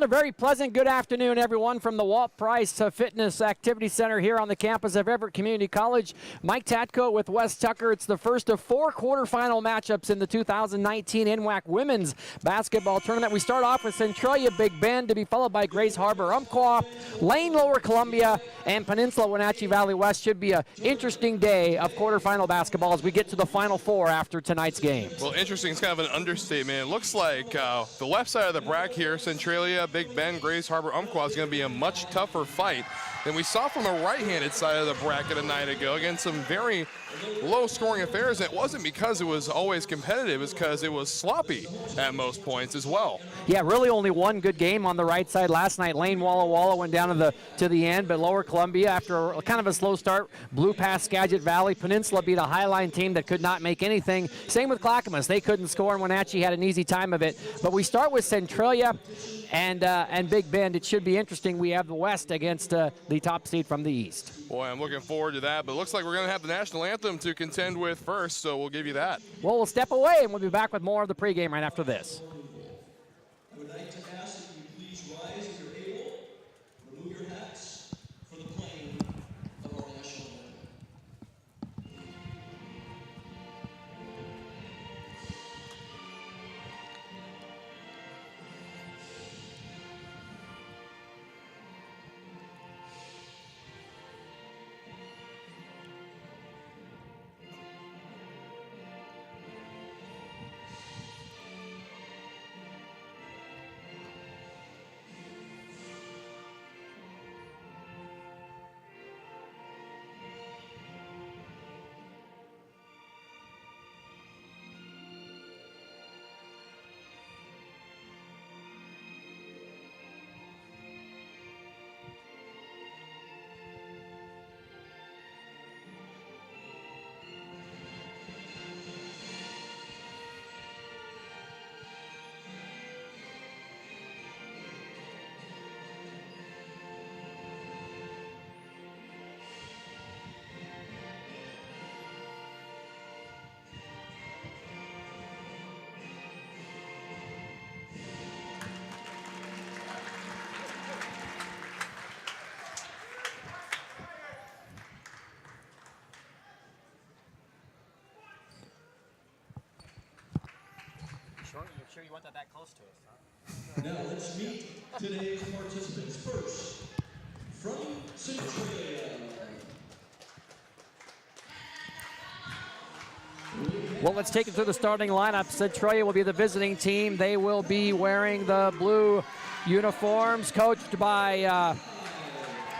a very pleasant good afternoon, everyone, from the Walt Price Fitness Activity Center here on the campus of Everett Community College. Mike Tatko with Wes Tucker. It's the first of 4 quarterfinal matchups in the 2019 NWAC Women's Basketball Tournament. We start off with Centralia Big Bend to be followed by Grace Harbor Umpqua, Lane Lower Columbia, and Peninsula Wenatchee Valley West. Should be an interesting day of quarterfinal basketball as we get to the Final Four after tonight's games. Well, interesting is kind of an understatement. It looks like the left side of the bracket here, Centralia, Big Bend, Grace Harbor, Umpqua, is going to be a much tougher fight than we saw from the right-handed side of the bracket a night ago against some very low-scoring affairs. And it wasn't because it was always competitive, it's because it was sloppy at most points as well. Yeah, really only one good game on the right side last night. Lane Walla Walla went down to the end, but Lower Columbia, after kind of a slow start, blew past Skagit Valley. Peninsula beat a Highline team that could not make anything. Same with Clackamas. They couldn't score, and Wenatchee had an easy time of it. But we start with Centralia and Big Bend. It should be interesting. We have the West against the top seed from the East. Boy, I'm looking forward to that, but it looks like we're going to have the national anthem to contend with first, so we'll give you that. Well, we'll step away, and we'll be back with more of the pregame right after this. I would like to ask that you please rise if you're able, remove your hats for the playing of our national anthem. You're sure you want that close to us, huh? Now let's meet today's participants first. From Centralia. Well, let's take it to the starting lineup. Centralia will be the visiting team. They will be wearing the blue uniforms, coached by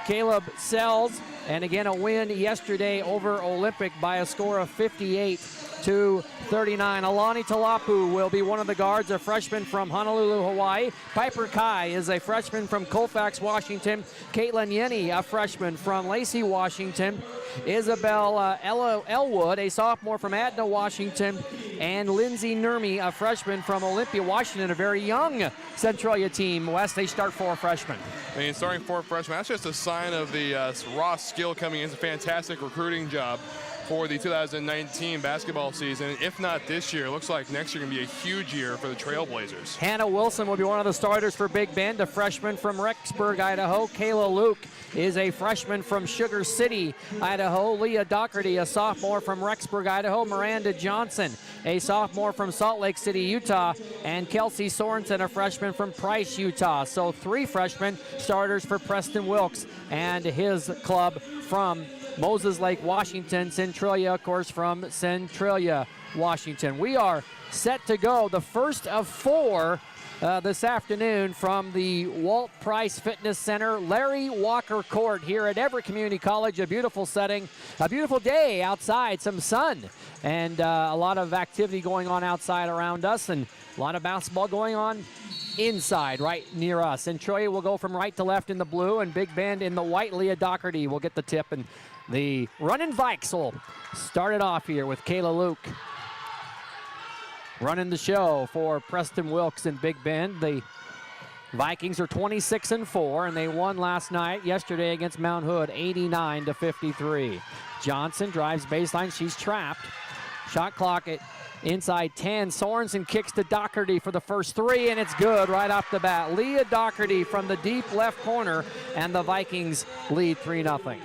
Caleb Sells. And again, a win yesterday over Olympic by a score of 58-39. Alani Talapu will be one of the guards, a freshman from Honolulu, Hawaii. Piper Kai is a freshman from Colfax, Washington. Caitlin Yenny, a freshman from Lacey, Washington. Isabel Elwood, a sophomore from Adna, Washington. And Lindsay Nurmi, a freshman from Olympia, Washington, a very young Centralia team. West, they start 4 freshmen. I mean, starting 4 freshmen, that's just a sign of the raw skill coming in. It's a fantastic recruiting job for the 2019 basketball season. If not this year, it looks like next year going to be a huge year for the Trailblazers. Hannah Wilson will be one of the starters for Big Bend, a freshman from Rexburg, Idaho. Kayla Luke is a freshman from Sugar City, Idaho. Leah Doherty, a sophomore from Rexburg, Idaho. Miranda Johnson, a sophomore from Salt Lake City, Utah. And Kelsey Sorensen, a freshman from Price, Utah. So 3 freshmen starters for Preston Wilkes and his club from Moses Lake, Washington. Centralia, of course, from Centralia, Washington. We are set to go. The first of 4 this afternoon from the Walt Price Fitness Center, Larry Walker Court here at Everett Community College. A beautiful setting, a beautiful day outside, some sun, and a lot of activity going on outside around us, and a lot of basketball going on inside right near us. Centralia will go from right to left in the blue, and Big Bend in the white. Leah Doherty will get the tip, and the running Vikes will start it off here with Kayla Luke running the show for Preston Wilkes and Big Bend. The Vikings are 26-4, and they won yesterday against Mount Hood, 89-53. Johnson drives baseline. She's trapped. Shot clock at inside 10. Sorensen kicks to Doherty for the first three, and it's good right off the bat. Leah Doherty from the deep left corner, and the Vikings lead 3-0.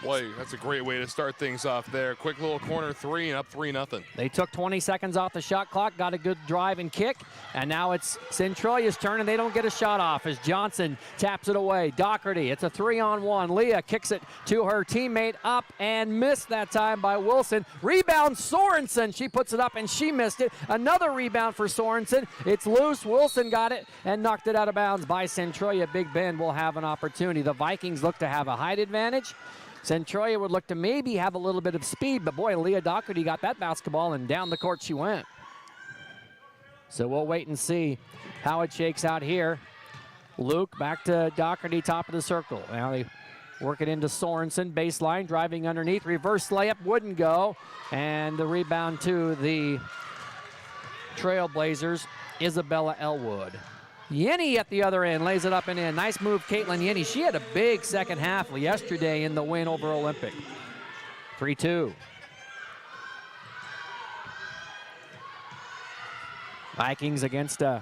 Boy, that's a great way to start things off there. Quick little corner three and up 3-0. They took 20 seconds off the shot clock, got a good drive and kick, and now it's Centralia's turn, and they don't get a shot off as Johnson taps it away. Doherty, it's a 3-on-1. Leah kicks it to her teammate, up and missed that time by Wilson. Rebound Sorensen, she puts it up and she missed it. Another rebound for Sorensen. It's loose, Wilson got it and knocked it out of bounds by Centralia. Big Bend will have an opportunity. The Vikings look to have a height advantage. Centralia would look to maybe have a little bit of speed, but boy, Leah Doherty got that basketball and down the court she went. So we'll wait and see how it shakes out here. Luke back to Doherty, top of the circle. Now they work it into Sorensen, baseline, driving underneath, reverse layup, wouldn't go. And the rebound to the Trailblazers, Isabella Elwood. Yenny at the other end, lays it up and in. Nice move, Caitlin Yenny. She had a big second half yesterday in the win over Olympic. 3-2. Vikings against a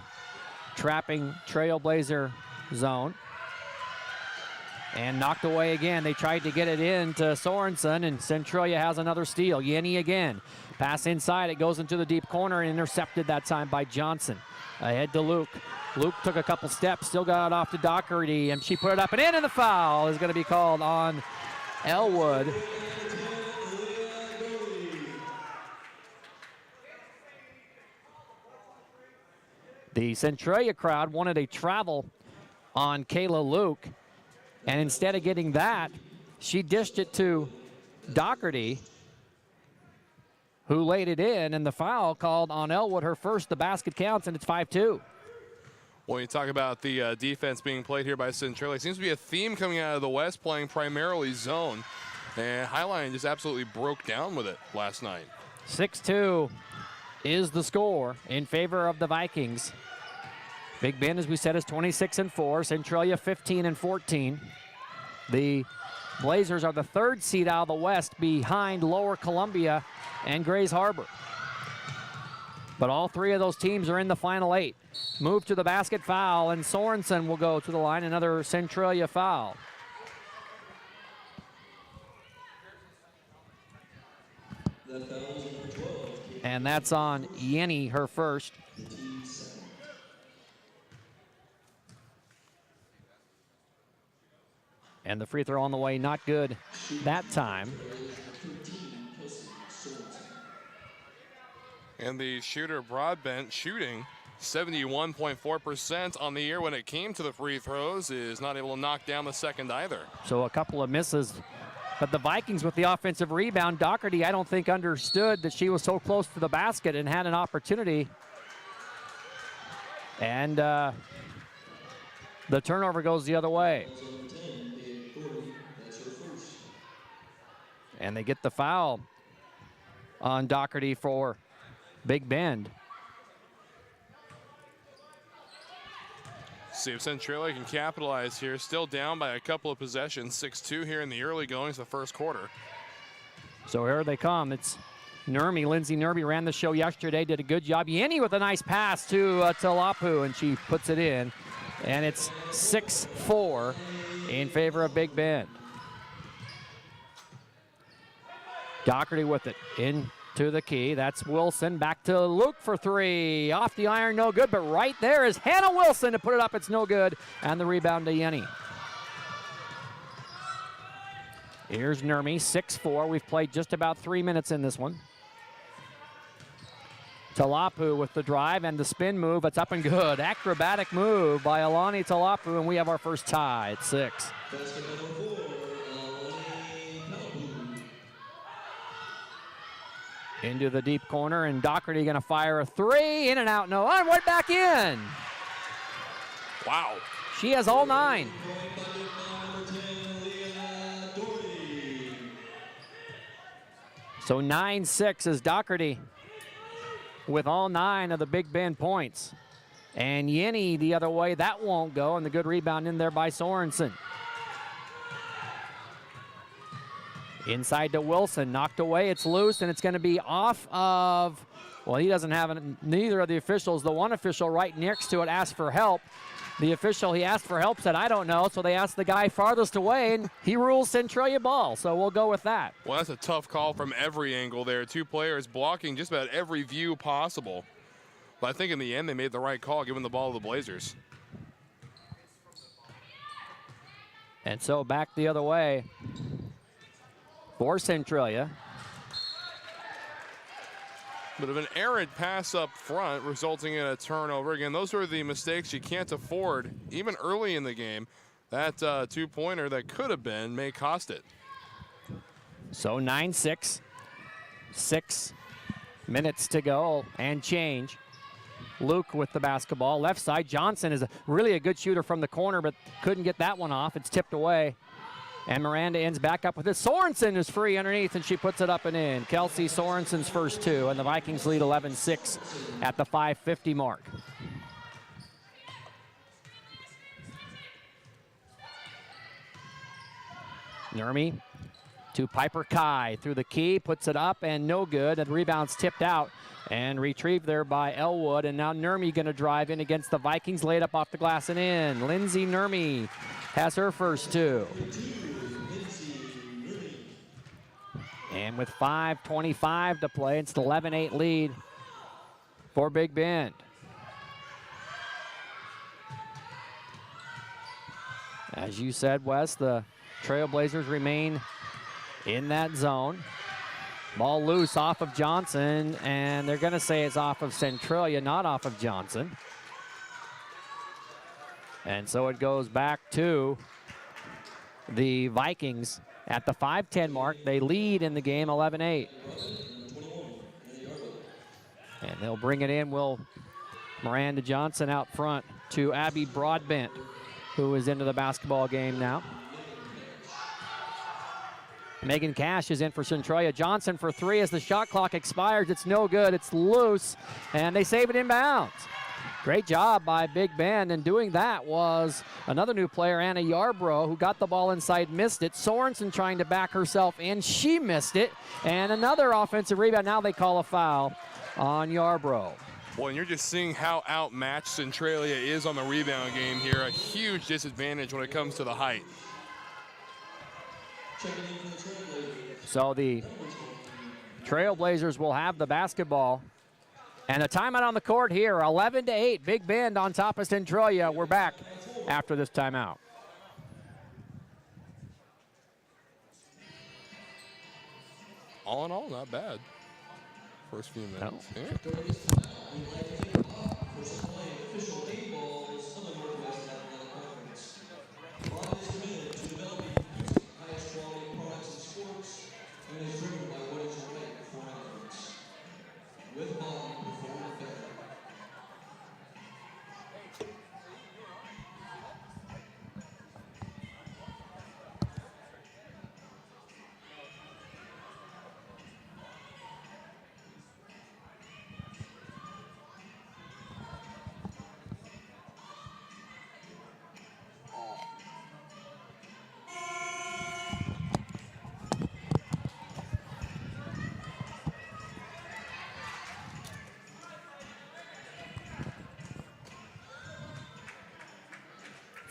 trapping Trailblazer zone. And knocked away again. They tried to get it in to Sorensen, and Centralia has another steal. Yenny again. Pass inside, it goes into the deep corner and intercepted that time by Johnson. Ahead to Luke. Luke took a couple steps, still got it off to Doherty, and she put it up and in, and the foul is going to be called on Elwood. The Centralia crowd wanted a travel on Kayla Luke, and instead of getting that, she dished it to Doherty, who laid it in, and the foul called on Elwood, her first. The basket counts, and it's 5-2. When you talk about the defense being played here by Centralia, it seems to be a theme coming out of the West, playing primarily zone. And Highline just absolutely broke down with it last night. 6-2 is the score in favor of the Vikings. Big Bend, as we said, is 26-4. Centralia 15-14. The Blazers are the third seed out of the West behind Lower Columbia and Grays Harbor. But all three of those teams are in the final 8. Move to the basket, foul, and Sorensen will go to the line. Another Centralia foul. And that's on Yenny, her first. And the free throw on the way, not good that time. And the shooter Broadbent shooting 71.4% on the year when it came to the free throws, is not able to knock down the second either. So a couple of misses. But the Vikings with the offensive rebound, Doherty, I don't think understood that she was so close to the basket and had an opportunity. And the turnover goes the other way. And they get the foul on Doherty for Big Bend. See if Centralia can capitalize here. Still down by a couple of possessions. 6-2 here in the early goings of the first quarter. So here they come. It's Nurmi. Lindsay Nurmi ran the show yesterday, did a good job. Yenny with a nice pass to Talapu, and she puts it in. And it's 6-4 in favor of Big Bend. Doherty with it into the key. That's Wilson. Back to Luke for three. Off the iron, no good, but right there is Hannah Wilson to put it up. It's no good. And the rebound to Yenny. Here's Nurmi, 6-4. We've played just about 3 minutes in this one. Talapu with the drive and the spin move. It's up and good. Acrobatic move by Alani Talapu, and we have our first tie at 6. Into the deep corner, and Doherty going to fire a three. In and out, no. And right back in. Wow. She has all 9. So 9-6 is Doherty with all 9 of the Big Bend points. And Yenny the other way, that won't go, and the good rebound in there by Sorensen. Inside to Wilson, knocked away, it's loose, and it's going to be off of Well, he doesn't have it. Neither of the officials. The one official right next to it asked for help. The official he asked for help said, I don't know. So they asked the guy farthest away, and he rules Centralia ball. So we'll go with that. Well, that's a tough call from every angle there. Two players blocking just about every view possible. But I think in the end they made the right call, giving the ball to the Blazers. And so back the other way for Centralia. Bit of an errant pass up front, resulting in a turnover. Again, those are the mistakes you can't afford, even early in the game. That two-pointer that could have been may cost it. So 9-6, 6 minutes to go and change. Luke with the basketball. Left side, Johnson is really a good shooter from the corner, but couldn't get that one off. It's tipped away. And Miranda ends back up with it. Sorensen is free underneath, and she puts it up and in. Kelsey Sorensen's first two, and the Vikings lead 11-6 at the 5:50 mark. Nurmi to Piper Kai through the key, puts it up, and no good. And the rebound's tipped out and retrieved there by Elwood. And now Nurmi going to drive in against the Vikings, laid up off the glass and in. Lindsay Nurmi has her first two. And with 5:25 to play, it's the 11-8 lead for Big Bend. As you said, Wes, the Trailblazers remain in that zone. Ball loose off of Johnson, and they're going to say it's off of Centralia, not off of Johnson. And so it goes back to the Vikings at the 5:10 mark. They lead in the game 11-8. And they'll bring it in. Miranda Johnson out front to Abby Broadbent, who is into the basketball game now. Megan Cash is in for Centralia. Johnson for three as the shot clock expires. It's no good. It's loose, and they save it inbounds. Great job by Big Bend, and doing that was another new player, Anna Yarbrough, who got the ball inside, missed it. Sorensen trying to back herself in. She missed it, and another offensive rebound. Now they call a foul on Yarbrough. Well, and you're just seeing how outmatched Centralia is on the rebound game here. A huge disadvantage when it comes to the height. So the Trailblazers will have the basketball. And a timeout on the court here, 11-8. Big Bend on top of Centralia. We're back after this timeout. All in all, not bad. First few minutes. No. Yeah.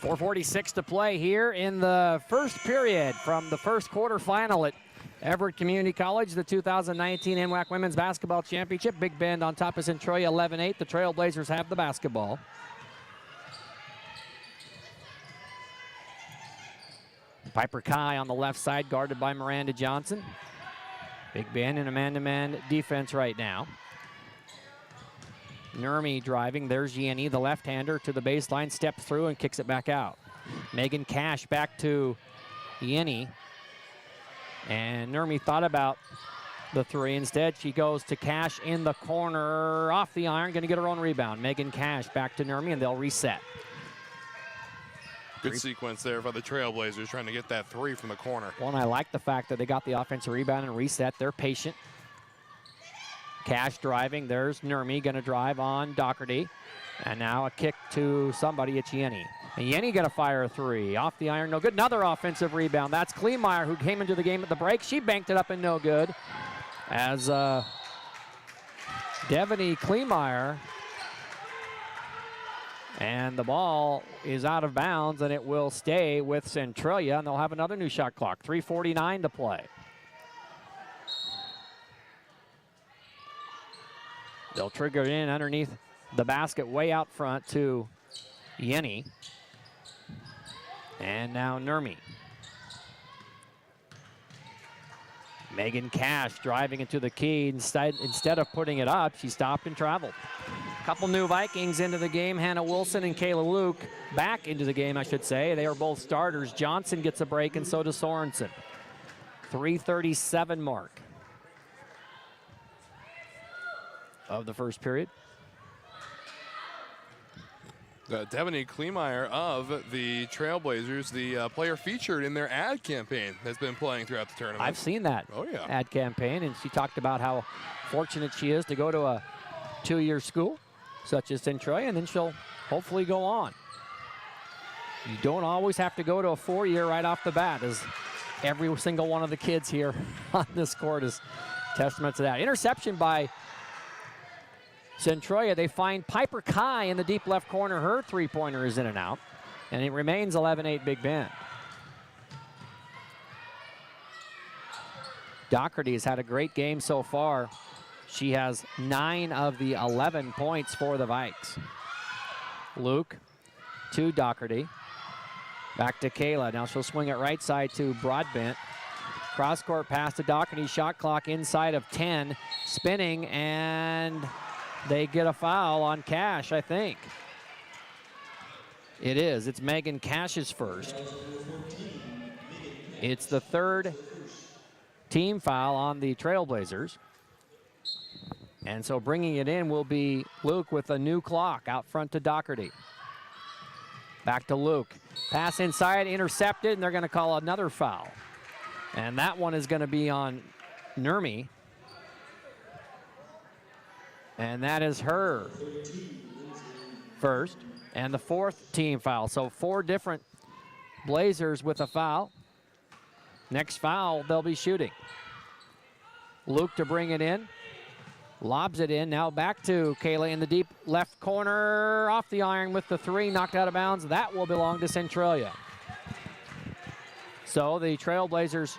.446 to play here in the first period from the first quarterfinal at Everett Community College, the 2019 NWAC Women's Basketball Championship. Big Bend on top of Centralia, 11-8. The Trailblazers have the basketball. Piper Kai on the left side, guarded by Miranda Johnson. Big Bend in a man-to-man defense right now. Nurmi driving. There's Yenny, the left-hander, to the baseline, steps through and kicks it back out. Megan Cash back to Yenny. And Nurmi thought about the three. Instead, she goes to Cash in the corner, off the iron, going to get her own rebound. Megan Cash back to Nurmi, and they'll reset. Good sequence there by the Trailblazers, trying to get that three from the corner. Well, and I like the fact that they got the offensive rebound and reset. They're patient. Cash driving. There's Nurmi going to drive on Doherty. And now a kick to somebody. It's Yenny. And Yenny going to fire a three. Off the iron, no good. Another offensive rebound. That's Kleemeyer, who came into the game at the break. She banked it up and no good. As Devaney Kleemeyer. And the ball is out of bounds, and it will stay with Centralia, and they'll have another new shot clock. 3:49 to play. They'll trigger it in underneath the basket way out front to Yenny. And now Nurmi. Megan Cash driving into the key. Instead of putting it up, she stopped and traveled. Couple new Vikings into the game. Hannah Wilson and Kayla Luke back into the game, I should say. They are both starters. Johnson gets a break, and so does Sorensen. 3:37 mark of the first period. Devaney Kleemeyer of the Trailblazers, the player featured in their ad campaign, has been playing throughout the tournament. I've seen that ad campaign, and she talked about how fortunate she is to go to a 2-year school such as Centralia, and then she'll hopefully go on. You don't always have to go to a 4-year right off the bat, as every single one of the kids here on this court is testament to that. Interception by Centralia. They find Piper Kai in the deep left corner. Her three-pointer is in and out, and it remains 11-8 Big Bend. Doherty has had a great game so far. She has 9 of the 11 points for the Vikes. Luke to Doherty. Back to Kayla. Now she'll swing it right side to Broadbent. Cross-court pass to Doherty. Shot clock inside of 10. Spinning, and they get a foul on Cash, I think. It is. It's Megan Cash's first. It's the third team foul on the Trailblazers. And so bringing it in will be Luke with a new clock out front to Doherty. Back to Luke. Pass inside, intercepted, and they're going to call another foul. And that one is going to be on Nurmi. And that is her first and the 4th team foul. So 4 different Blazers with a foul. Next foul, they'll be shooting. Luke to bring it in. Lobs it in. Now back to Kayla in the deep left corner. Off the iron with the 3. Knocked out of bounds. That will belong to Centralia. So the Trailblazers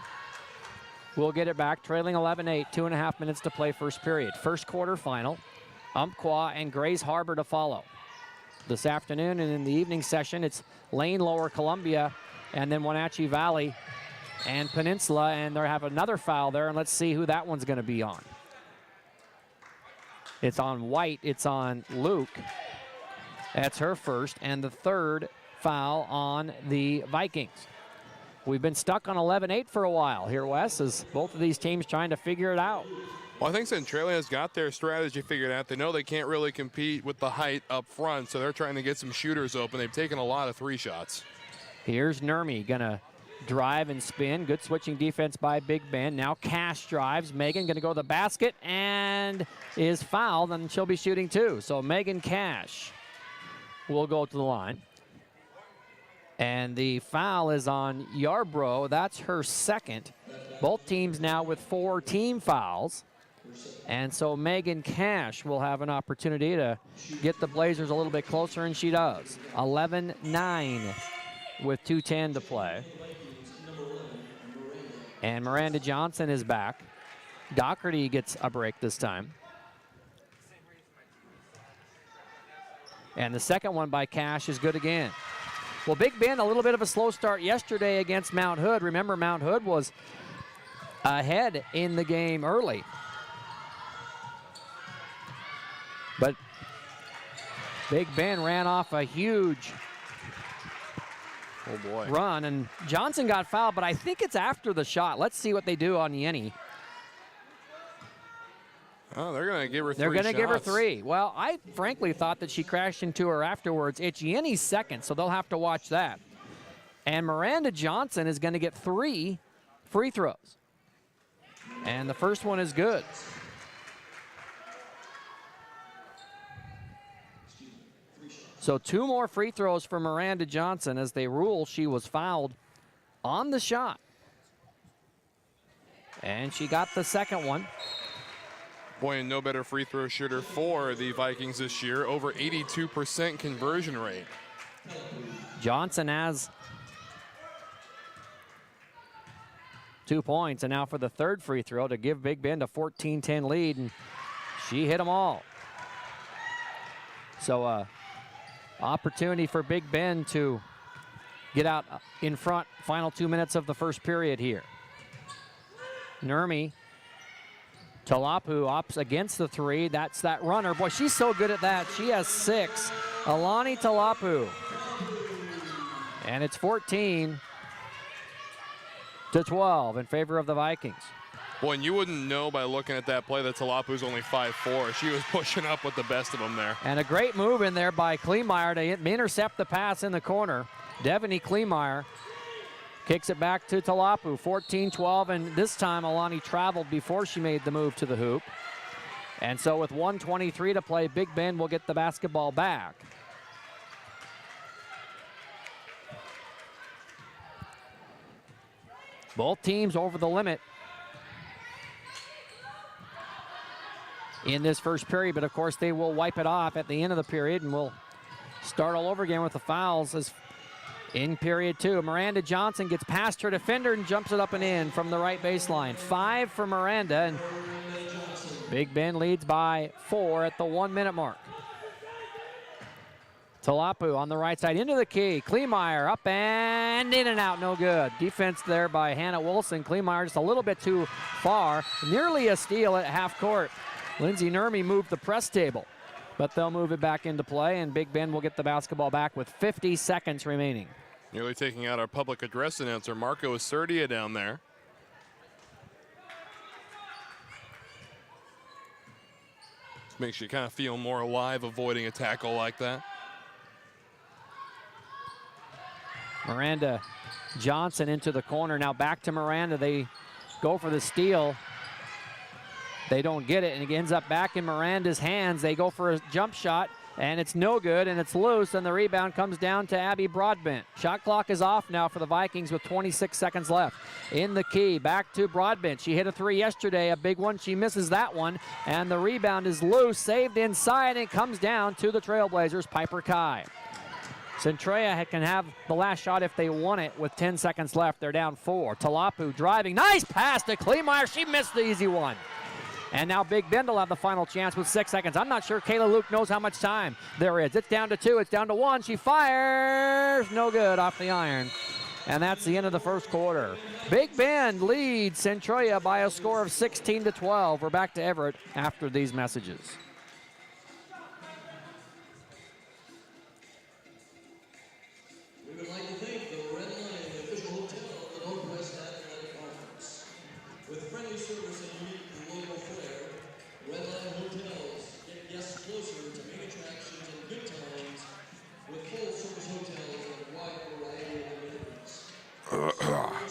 will get it back. Trailing 11-8. 2.5 minutes to play first period. First quarter final. Umpqua and Grays Harbor to follow. This afternoon, and in the evening session, it's Lane Lower Columbia and then Wenatchee Valley and Peninsula, and they have another foul there, and let's see who that one's going to be on. It's on White. It's on Luke. That's her first, and the 3rd foul on the Vikings. We've been stuck on 11-8 for a while here, Wes, as both of these teams trying to figure it out. Well, I think Centralia's got their strategy figured out. They know they can't really compete with the height up front, so they're trying to get some shooters open. They've taken a lot of 3 shots. Here's Nurmi gonna drive and spin. Good switching defense by Big Bend. Now Cash drives. Megan gonna go to the basket and is fouled, and she'll be shooting 2. So Megan Cash will go to the line. And the foul is on Yarbrough. That's her second. Both teams now with 4 team fouls. And so Megan Cash will have an opportunity to get the Blazers a little bit closer, and she does. 11-9 with 2:10 to play. And Miranda Johnson is back. Doherty gets a break this time. And the second one by Cash is good again. Well, Big Bend, a little bit of a slow start yesterday against Mount Hood. Remember, Mount Hood was ahead in the game early. But Big Bend ran off a huge run, and Johnson got fouled, but I think it's after the shot. Let's see what they do on Yenny. Oh, they're going to give her 3 They're going to give her shots. 3. Well, I frankly thought that she crashed into her afterwards. It's Yenny's second, so they'll have to watch that. And Miranda Johnson is going to get 3 free throws. And the first one is good. So 2 more free throws for Miranda Johnson, as they rule she was fouled on the shot. And she got the second one. Boy, and no better free throw shooter for the Vikings this year. Over 82% conversion rate. Johnson has 2 points, and now for the third free throw to give Big Bend a 14-10 lead, and she hit them all. So opportunity for Big Bend to get out in front. Final 2 minutes of the first period here. Nurmi Talapu opts against the three. That's that runner. Boy, she's so good at that. She has 6. Alani Talapu. And it's 14-12 in favor of the Vikings. Boy, and you wouldn't know by looking at that play that Talapu's only 5'4". She was pushing up with the best of them there. And a great move in there by Kleemeyer to intercept the pass in the corner. Devaney Kleemeyer kicks it back to Talapu, 14-12, and this time Alani traveled before she made the move to the hoop. And so with 1:23 to play, Big Bend will get the basketball back. Both teams over the limit in this first period, but of course they will wipe it off at the end of the period, and we'll start all over again with the fouls as in period 2. Miranda Johnson gets past her defender and jumps it up and in from the right baseline. 5 for Miranda, and Big Bend leads by 4 at the 1-minute mark. Talapu on the right side into the key. Kleemeyer up and in and out, no good. Defense there by Hannah Wilson. Kleemeyer just a little bit too far. Nearly a steal at half court. Lindsay Nurmi moved the press table, but they'll move it back into play, and Big Bend will get the basketball back with 50 seconds remaining. Nearly taking out our public address announcer, Marco Serdia, down there. Makes you kind of feel more alive avoiding a tackle like that. Miranda Johnson into the corner. Now back to Miranda. They go for the steal. They don't get it, and it ends up back in Miranda's hands. They go for a jump shot, and it's no good, and it's loose, and the rebound comes down to Abby Broadbent. Shot clock is off now for the Vikings with 26 seconds left. In the key, back to Broadbent. She hit a 3 yesterday, a big one. She misses that one, and the rebound is loose, saved inside, and it comes down to the Trailblazers, Piper Kai. Centralia can have the last shot if they want it with 10 seconds left. They're down 4. Talapu driving. Nice pass to Kleemeyer. She missed the easy one. And now Big Bend will have the final chance with 6 seconds. I'm not sure Kayla Luke knows how much time there is. It's down to 2. It's down to 1. She fires. No good off the iron. And that's the end of the first quarter. Big Bend leads Centralia by a score of 16-12. We're back to Everett after these messages. We would like to thank the Red Lion, the official hotel of the Northwest Athletic Conference. With friendly service and unique local flair, Red Lion Hotels get guests closer to main attractions and good times with full-service hotels and a wide variety of amenities. Across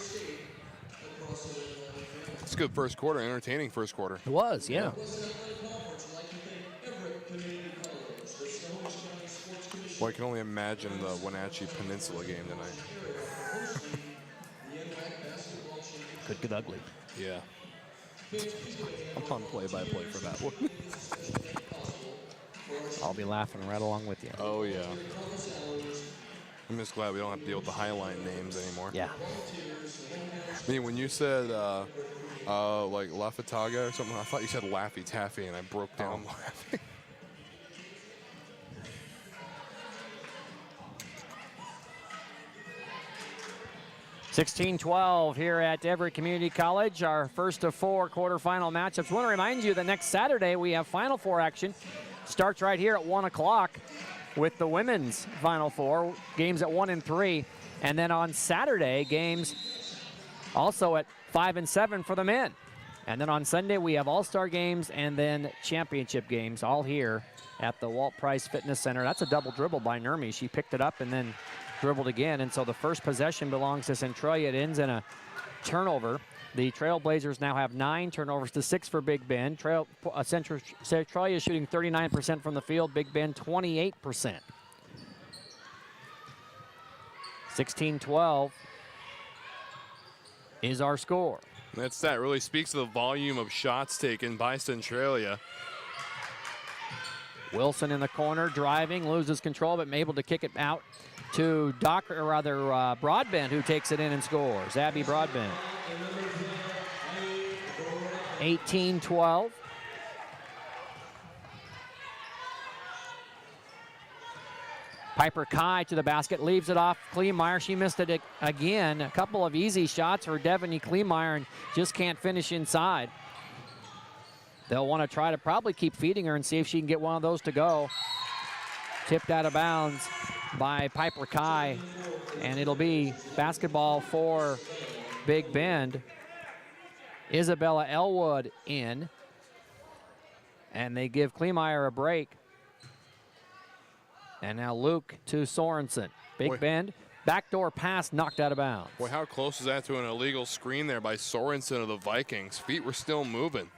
the Red Lion family. It's a good first quarter, entertaining first quarter. It was, yeah. Northwest Athletic Conference would like to thank Everett Community College, the Snohomish County Sports Commission. Well, I can only imagine the Wenatchee Peninsula game tonight. Could get ugly. Yeah. I'm on play-by-play for that one. I'll be laughing right along with you. Oh, yeah. I'm just glad we don't have to deal with the Highline names anymore. Yeah. I mean, when you said like La Fataga or something, I thought you said Laffy Taffy, and I broke down laughing. (16-12) here at Everett Community College, our first of 4 quarterfinal matchups. I want to remind you that next Saturday we have Final Four action. Starts right here at 1 o'clock with the women's Final Four, games at 1 and 3. And then on Saturday, games also at 5 and 7 for the men. And then on Sunday, we have all-star games and then championship games, all here at the Walt Price Fitness Center. That's a double dribble by Nurmi. She picked it up and then dribbled again, and so the first possession belongs to Centralia. It ends in a turnover. The Trailblazers now have 9 turnovers to 6 for Big Bend. Centralia shooting 39% from the field, Big Bend 28%. 16-12 is our score. That really speaks to the volume of shots taken by Centralia. Wilson in the corner, driving, loses control, but able to kick it out to Broadbent, who takes it in and scores. Abby Broadbent. 18-12. Piper Kai to the basket, leaves it off Kleemeyer. She missed it again. A couple of easy shots for Devaney Kleemeyer and just can't finish inside. They'll want to try to probably keep feeding her and see if she can get one of those to go. Tipped out of bounds by Piper Kai, and it'll be basketball for Big Bend. Isabella Elwood in, and they give Kleemeyer a break. And now Luke to Sorensen. Big Bend, backdoor pass knocked out of bounds. Boy, how close is that to an illegal screen there by Sorensen of the Vikings? Feet were still moving.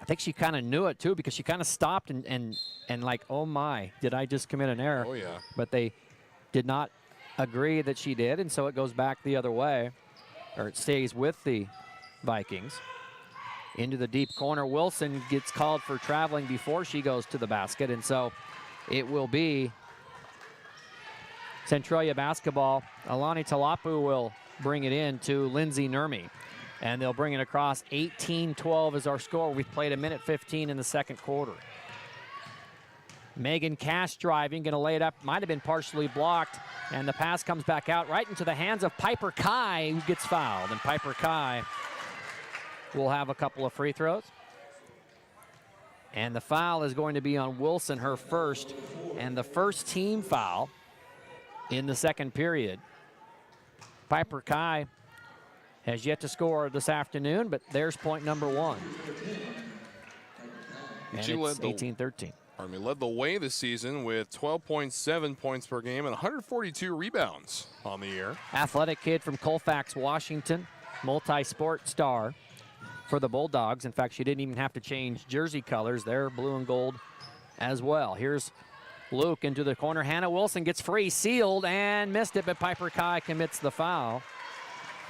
I think she kind of knew it too, because she kind of stopped and like, oh my, did I just commit an error? Oh yeah. But they did not agree that she did, and so it goes back the other way, or it stays with the Vikings. Into the deep corner, Wilson gets called for traveling before she goes to the basket, and so it will be Centralia basketball. Alani Talapu will bring it in to Lindsay Nurmi. And they'll bring it across. 18-12 is our score. We've played 1:15 in the second quarter. Megan Cash driving, going to lay it up. Might have been partially blocked. And the pass comes back out right into the hands of Piper Kai, who gets fouled. And Piper Kai will have a couple of free throws. And the foul is going to be on Wilson, her first, and the first team foul in the second period. Piper Kai has yet to score this afternoon, but there's point number one. And she it's 18-13. Led the way this season with 12.7 points per game and 142 rebounds on the year. Athletic kid from Colfax, Washington, multi-sport star for the Bulldogs. In fact, she didn't even have to change jersey colors. They're blue and gold as well. Here's Luke into the corner. Hannah Wilson gets free, sealed, and missed it, but Piper Kai commits the foul.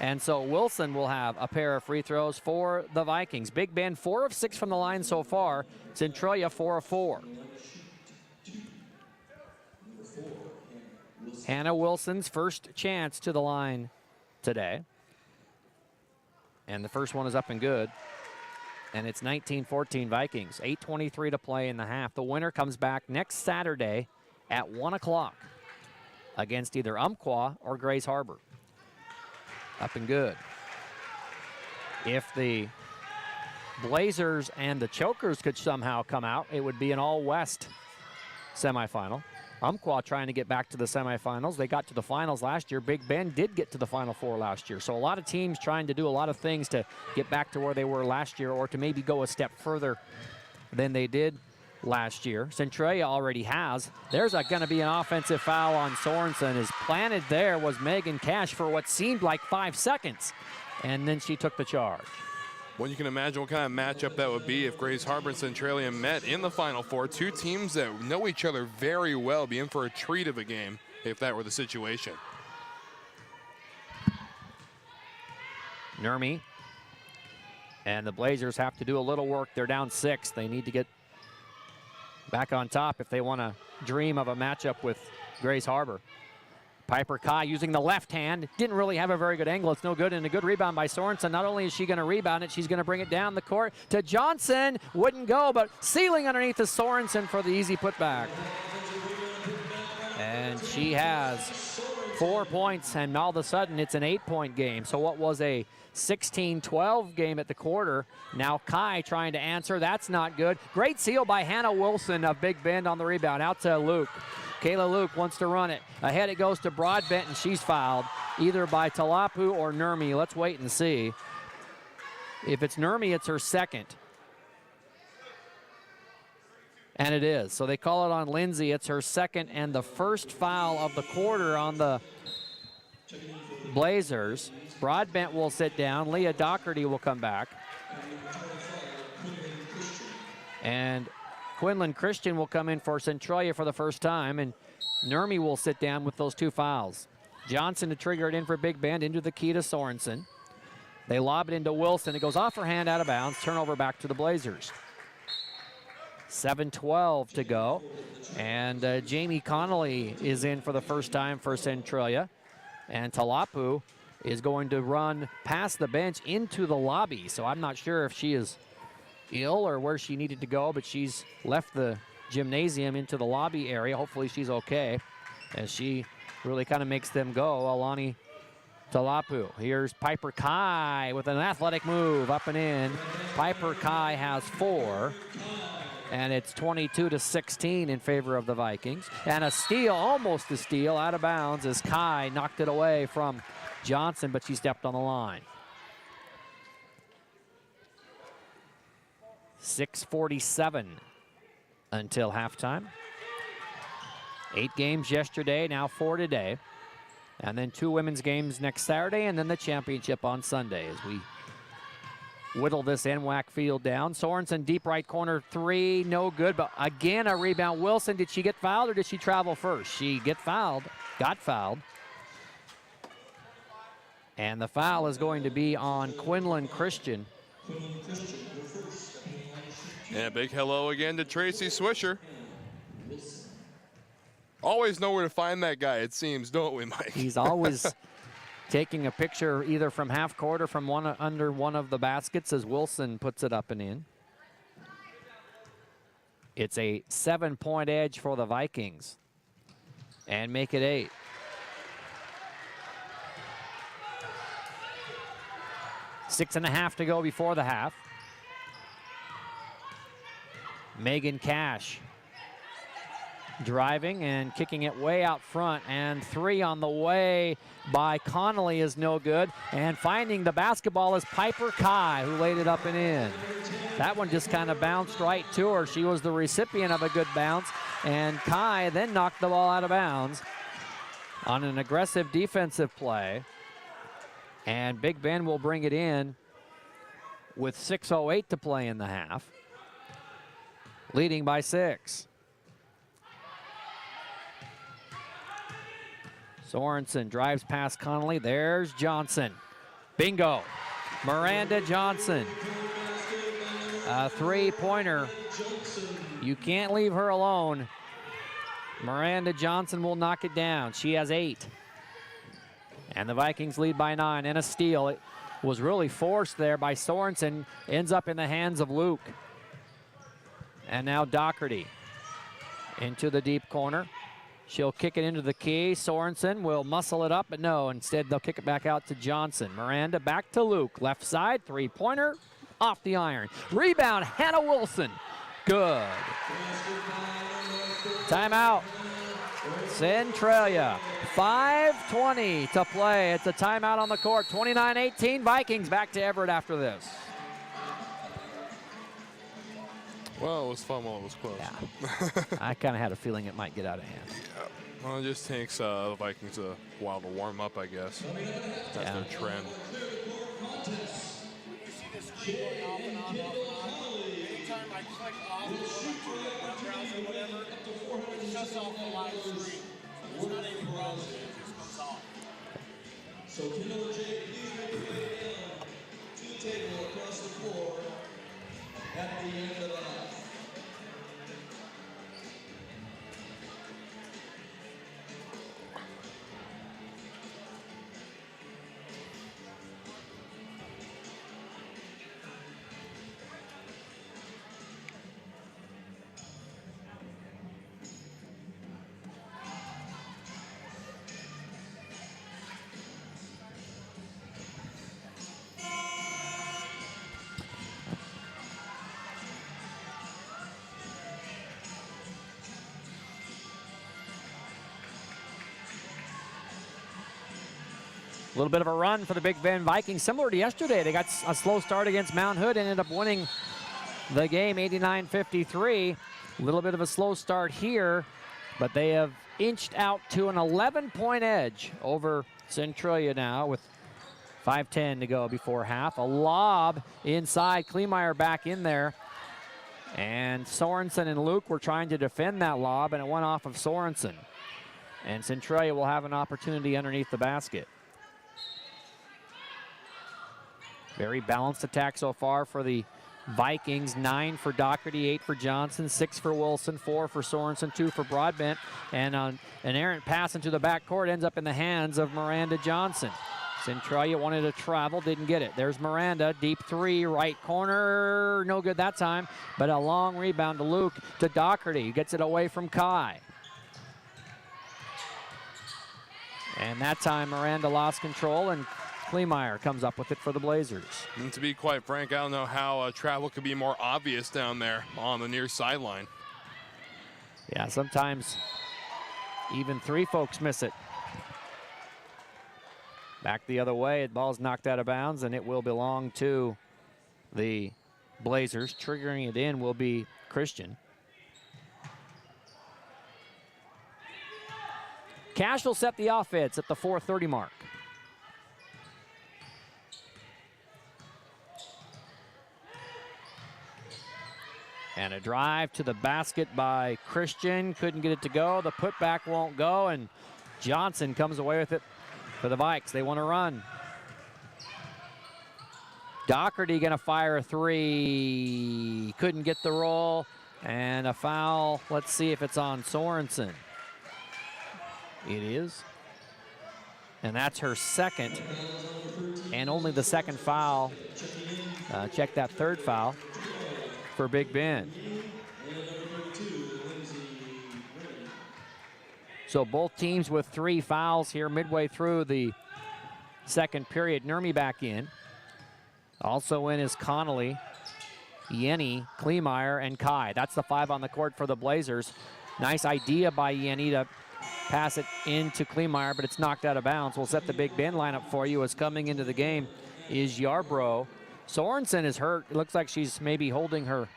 And so Wilson will have a pair of free throws for the Vikings. Big Bend 4 of 6 from the line so far. Centralia 4 of 4. Hannah Wilson's first chance to the line today. And the first one is up and good. And it's 19-14 Vikings. 8:23 to play in the half. The winner comes back next Saturday at 1 o'clock against either Umpqua or Grays Harbor. Up and good. If the Blazers and the Chokers could somehow come out, it would be an all-West semifinal. Umpqua trying to get back to the semifinals. They got to the finals last year. Big Bend did get to the Final Four last year. So a lot of teams trying to do a lot of things to get back to where they were last year, or to maybe go a step further than they did last year. Centralia already has. There's going to be an offensive foul on Sorensen. As planted there was Megan Cash for what seemed like 5 seconds, and then she took the charge. Well, you can imagine what kind of matchup that would be if Grays Harbor and Centralia met in the Final Four. Two teams that know each other very well, be in for a treat of a game if that were the situation. Nurmi and the Blazers have to do a little work. They're down 6. They need to get back on top if they want to dream of a matchup with Grays Harbor. Piper Kai using the left hand. Didn't really have a very good angle. It's no good, and a good rebound by Sorensen. Not only is she going to rebound it, she's going to bring it down the court to Johnson. Wouldn't go, but sealing underneath the Sorensen for the easy putback. And she has 4 points, and all of a sudden it's an 8-point game. So what was a 16-12 game at the quarter, now Kai trying to answer. That's not good. Great seal by Hannah Wilson of Big Bend on the rebound. Out to Luke. Kayla Luke wants to run it. Ahead it goes to Broadbent, and she's fouled either by Talapu or Nurmi. Let's wait and see. If it's Nurmi, it's her second. And it is. So they call it on Lindsay. It's her second and the first foul of the quarter on the Blazers. Broadbent will sit down. Leah Doherty will come back. And Quinlan Christian will come in for Centralia for the first time, and Nurmi will sit down with those 2 fouls. Johnson to trigger it in for Big Bend, into the key to Sorensen. They lob it into Wilson. It goes off her hand, out of bounds. Turnover back to the Blazers. 7:12 to go. And Jamie Connolly is in for the first time for Centralia. And Talapu is going to run past the bench into the lobby. So I'm not sure if she is ill or where she needed to go, but she's left the gymnasium into the lobby area. Hopefully she's okay, as she really kind of makes them go. Alani Talapu. Here's Piper Kai with an athletic move up and in. Piper Kai has 4. And it's 22-16 in favor of the Vikings. And a steal, almost a steal, out of bounds as Kai knocked it away from Johnson, but she stepped on the line. 6:47 until halftime. 8 games yesterday, now 4 today. And then 2 women's games next Saturday, and then the championship on Sunday as we whittle this NWAC field down. Sorensen, deep right corner 3, no good, but again a rebound. Wilson, did she get fouled or did she travel first? She got fouled. And the foul is going to be on Quinlan Christian. And a big hello again to Tracy Swisher. Always know where to find that guy, it seems, don't we, Mike? He's always taking a picture either from half court or from under one of the baskets as Wilson puts it up and in. It's a 7-point edge for the Vikings and make it 8. Six and a half to go before the half. Megan Cash driving and kicking it way out front, and 3 on the way by Connolly is no good, and finding the basketball is Piper Kai, who laid it up and in. That one just kind of bounced right to her. She was the recipient of a good bounce, and Kai then knocked the ball out of bounds on an aggressive defensive play, and Big Ben will bring it in with 6:08 to play in the half, leading by 6. Sorensen drives past Connolly. There's Johnson. Bingo. Miranda Johnson. A 3-pointer. You can't leave her alone. Miranda Johnson will knock it down. She has 8. And the Vikings lead by 9. And a steal. It was really forced there by Sorensen. Ends up in the hands of Luke. And now Doherty into the deep corner. She'll kick it into the key. Sorensen will muscle it up, but no, instead they'll kick it back out to Johnson. Miranda back to Luke. Left side, 3-pointer, off the iron. Rebound, Hannah Wilson. Good. Timeout. Centralia. 5:20 to play. It's a timeout on the court. 29-18 Vikings. Back to Everett after this. Well, it was fun while it was close. Yeah. I kind of had a feeling it might get out of hand. Yeah. Well, it just takes the Vikings a while to warm up, I guess. That's their trend. You see this screen going off and on, off and on. Anytime I click off or to the web browser or whatever, it shuts off the live stream. So there's not anything wrong with it, it just comes off. So Kendall and Jake, please make your way down to the table across the floor at the end of the half. A little bit of a run for the Big Bend Vikings, similar to yesterday. They got a slow start against Mount Hood, ended up winning the game 89-53. A little bit of a slow start here, but they have inched out to an 11-point edge over Centralia now with 5:10 to go before half. A lob inside, Kleemeyer back in there. And Sorensen and Luke were trying to defend that lob, and it went off of Sorensen. And Centralia will have an opportunity underneath the basket. Very balanced attack so far for the Vikings. 9 for Doherty, 8 for Johnson, 6 for Wilson, 4 for Sorensen, 2 for Broadbent. And an errant pass into the backcourt ends up in the hands of Miranda Johnson. Centralia wanted to travel, didn't get it. There's Miranda, deep three, right corner, no good that time, but a long rebound to Luke, to Doherty, gets it away from Kai. And that time Miranda lost control, and Kleemeyer comes up with it for the Blazers. And to be quite frank, I don't know how travel could be more obvious down there on the near sideline. Yeah, sometimes even 3 folks miss it. Back the other way, the ball's knocked out of bounds, and it will belong to the Blazers. Triggering it in will be Christian. Cash will set the offense at the 4:30 mark. And a drive to the basket by Christian. Couldn't get it to go. The putback won't go, and Johnson comes away with it for the Vikes. They want to run. Doherty gonna fire a 3. Couldn't get the roll, and a foul. Let's see if it's on Sorensen. It is. And that's her second, and only the second foul. Check that third foul for Big Bend. So both teams with 3 fouls here midway through the second period. Nurmi back in. Also in is Connolly, Yenny, Kleemeyer, and Kai. That's the 5 on the court for the Blazers. Nice idea by Yenny to pass it into Kleemeyer, but it's knocked out of bounds. We'll set the Big Bend lineup for you. As coming into the game is Yarbrough. Sorensen is hurt. It looks like she's maybe holding her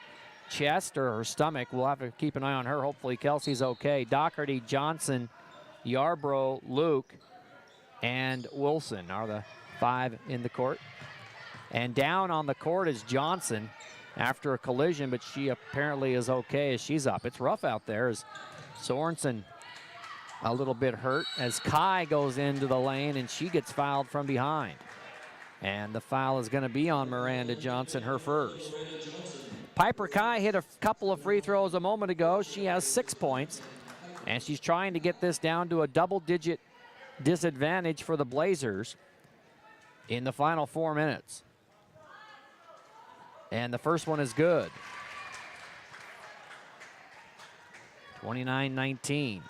chest or her stomach. We'll have to keep an eye on her. Hopefully Kelsey's okay. Doherty, Johnson, Yarbrough, Luke, and Wilson are the 5 in the court. And down on the court is Johnson after a collision, but she apparently is okay as she's up. It's rough out there as Sorensen a little bit hurt as Kai goes into the lane and she gets fouled from behind. And the foul is going to be on Miranda Johnson, her first. Piper Kai hit a couple of free throws a moment ago. She has 6 points, and she's trying to get this down to a double-digit disadvantage for the Blazers in the final 4 minutes. And the first one is good. 29-19.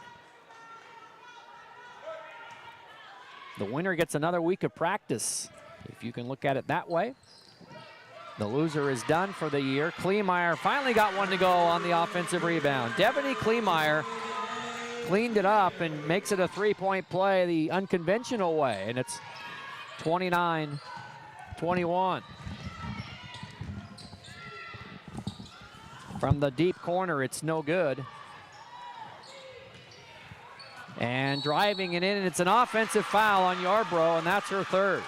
The winner gets another week of practice, if you can look at it that way. The loser is done for the year. Kleemeyer finally got one to go on the offensive rebound. Devony Kleemeyer cleaned it up and makes it a 3-point play the unconventional way, and it's 29-21. From the deep corner, it's no good. And driving it in, and it's an offensive foul on Yarbrough, and that's her third.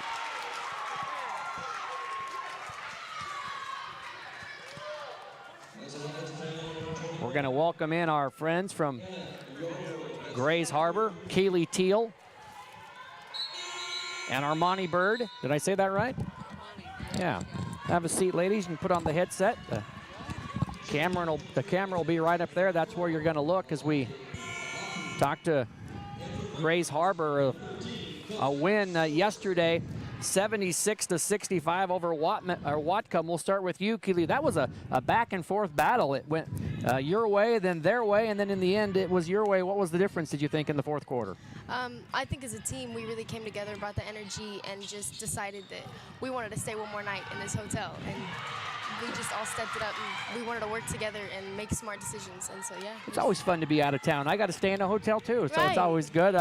We're going to welcome in our friends from Grays Harbor, Kaylee Teal and Armani Bird. Did I say that right? Yeah. Have a seat, ladies, and put on the headset. The camera will be right up there. That's where you're going to look as we talk to Grays Harbor. A win yesterday, 76-65 over Whatcom. We'll start with you, Keely. That was a back and forth battle. It went your way, then their way, and then in the end it was your way. What was the difference, did you think, in the fourth quarter? I think as a team we really came together, brought the energy, and just decided that we wanted to stay one more night in this hotel. And we just all stepped it up, and we wanted to work together and make smart decisions. And so, yeah. It's always fun to be out of town. I got to stay in a hotel, too, so right. It's always good.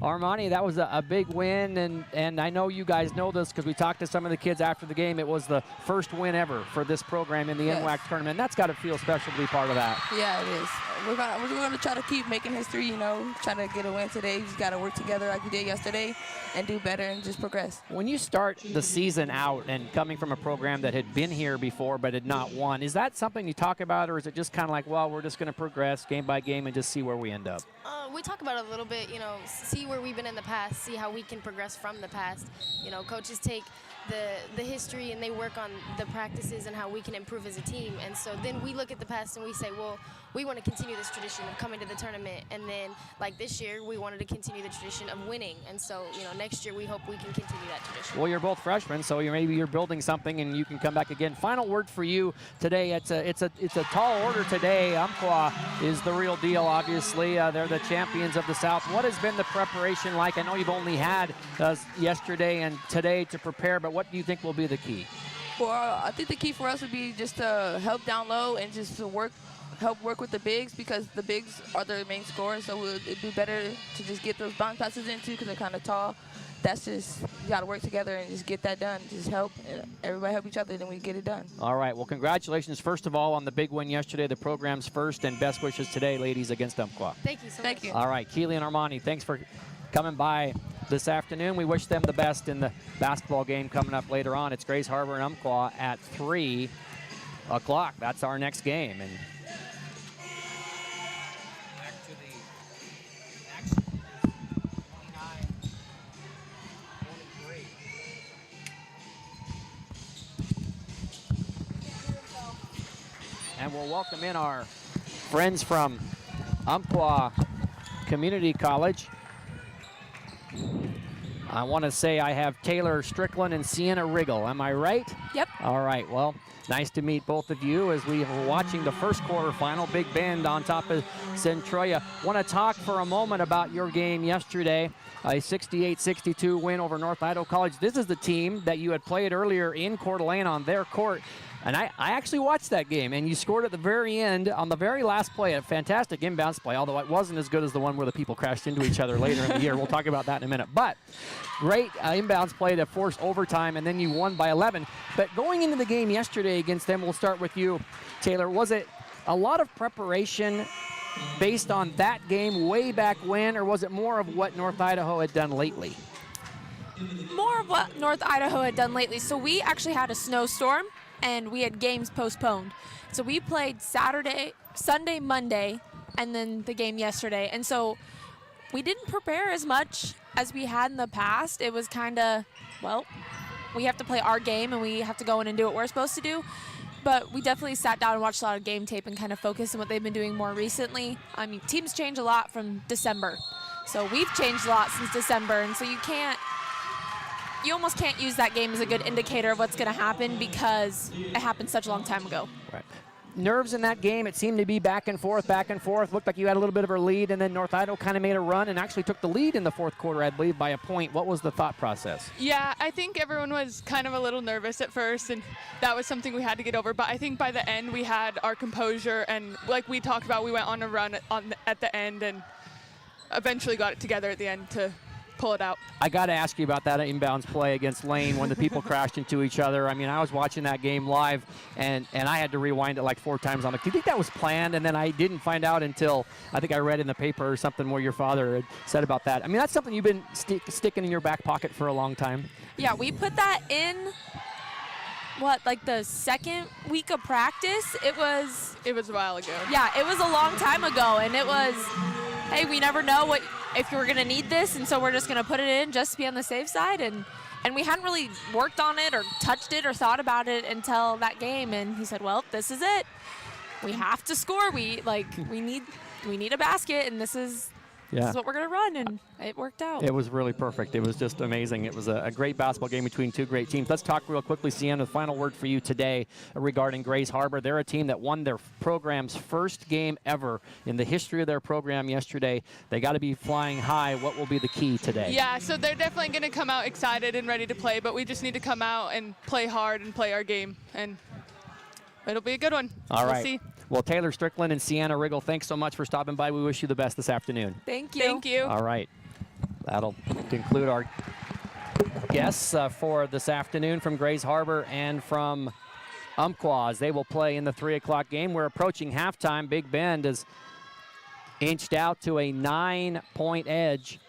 Armani, that was a big win, and I know you guys know this because we talked to some of the kids after the game. It was the first win ever for this program in the NWAC tournament. That's got to feel special to be part of that. Yeah, it is. We're gonna try to keep making history, you know, try to get a win today. We just got to work together like we did yesterday and do better and just progress. When you start the season out and coming from a program that had been here before but had not won, is that something you talk about, or is it just kind of like, well, we're just going to progress game by game and just see where we end up? We talk about it a little bit, see where we've been in the past, see how we can progress from the past. Coaches take the history and they work on the practices and how we can improve as a team. And so then we look at the past and we say, well, we want to continue this tradition of coming to the tournament. And then, like this year, we wanted to continue the tradition of winning. And so, next year we hope we can continue that tradition. Well, you're both freshmen, so maybe you're building something and you can come back again. Final word for you today. It's a tall order today. Umpqua is the real deal, obviously. They're the champions of the South. What has been the preparation like? I know you've only had yesterday and today to prepare, but what do you think will be the key? Well, I think the key for us would be just to help down low and just to help work with the bigs, because the bigs are the main scorers, so it'd be better to just get those bounce passes in too, because they're kind of tall. That's just, you got to work together and just get that done. Just help, everybody help each other, and then we get it done. All right, well, congratulations, first of all, on the big win yesterday, the program's first, and best wishes today, ladies, against Umpqua. Thank you so much. Thank you. All right, Keely and Armani, thanks for coming by this afternoon. We wish them the best in the basketball game coming up later on. It's Grays Harbor and Umpqua at 3 o'clock. That's our next game. And And we'll welcome in our friends from Umpqua Community College. I want to say I have Taylor Strickland and Sienna Riggle. Am I right? Yep. All right. Well, nice to meet both of you as we were watching the first quarterfinal. Big Bend on top of Centralia. Want to talk for a moment about your game yesterday. A 68-62 win over North Idaho College. This is the team that you had played earlier in Coeur d'Alene on their court. And I actually watched that game, and you scored at the very end on the very last play, a fantastic inbounds play, although it wasn't as good as the one where the people crashed into each other later in the year. We'll talk about that in a minute. But great inbounds play to force overtime, and then you won by 11. But going into the game yesterday against them, we'll start with you, Taylor. Was it a lot of preparation based on that game way back when, or was it more of what North Idaho had done lately? More of what North Idaho had done lately. So we actually had a snowstorm, and we had games postponed. So we played Sunday, Monday, and then the game yesterday. And so we didn't prepare as much as we had in the past. It was kind of, well, we have to play our game, and we have to go in and do what we're supposed to do. But we definitely sat down and watched a lot of game tape and kind of focused on what they've been doing more recently. I mean, teams change a lot from December. So we've changed a lot since December, and so you almost can't use that game as a good indicator of what's going to happen because it happened such a long time ago. Right. Nerves in that game, it seemed to be back and forth, back and forth. Looked like you had a little bit of a lead, and then North Idaho kind of made a run and actually took the lead in the fourth quarter, I believe, by a point. What was the thought process? Yeah, I think everyone was kind of a little nervous at first, and that was something we had to get over. But I think by the end, we had our composure, and like we talked about, we went on a run at the end and eventually got it together at the end to pull it out. I got to ask you about that inbounds play against Lane when the people crashed into each other. I mean, I was watching that game live, and I had to rewind it like 4 times. I'm like, do you think that was planned? And then I didn't find out until I think I read in the paper or something where your father had said about that. I mean, that's something you've been sticking in your back pocket for a long time. Yeah, we put that in, like the second week of practice? It was a while ago. Yeah, it was a long time ago, and it was, hey, we never know if you're going to need this, and so we're just going to put it in just to be on the safe side. And we hadn't really worked on it or touched it or thought about it until that game. And he said, well, this is it. We have to score. We need a basket, and this is what we're going to run, and it worked out. It was really perfect. It was just amazing. It was a great basketball game between two great teams. Let's talk real quickly, Sienna, the final word for you today regarding Grays Harbor. They're a team that won their program's first game ever in the history of their program yesterday. They got to be flying high. What will be the key today? Yeah, so they're definitely going to come out excited and ready to play, but we just need to come out and play hard and play our game, and it'll be a good one. All right. We'll see. Well, Taylor Strickland and Sienna Riggle, thanks so much for stopping by. We wish you the best this afternoon. Thank you. Thank you. All right. That'll conclude our guests for this afternoon from Grays Harbor and from Umpqua as they will play in the 3 o'clock game. We're approaching halftime. Big Bend has inched out to a 9-point edge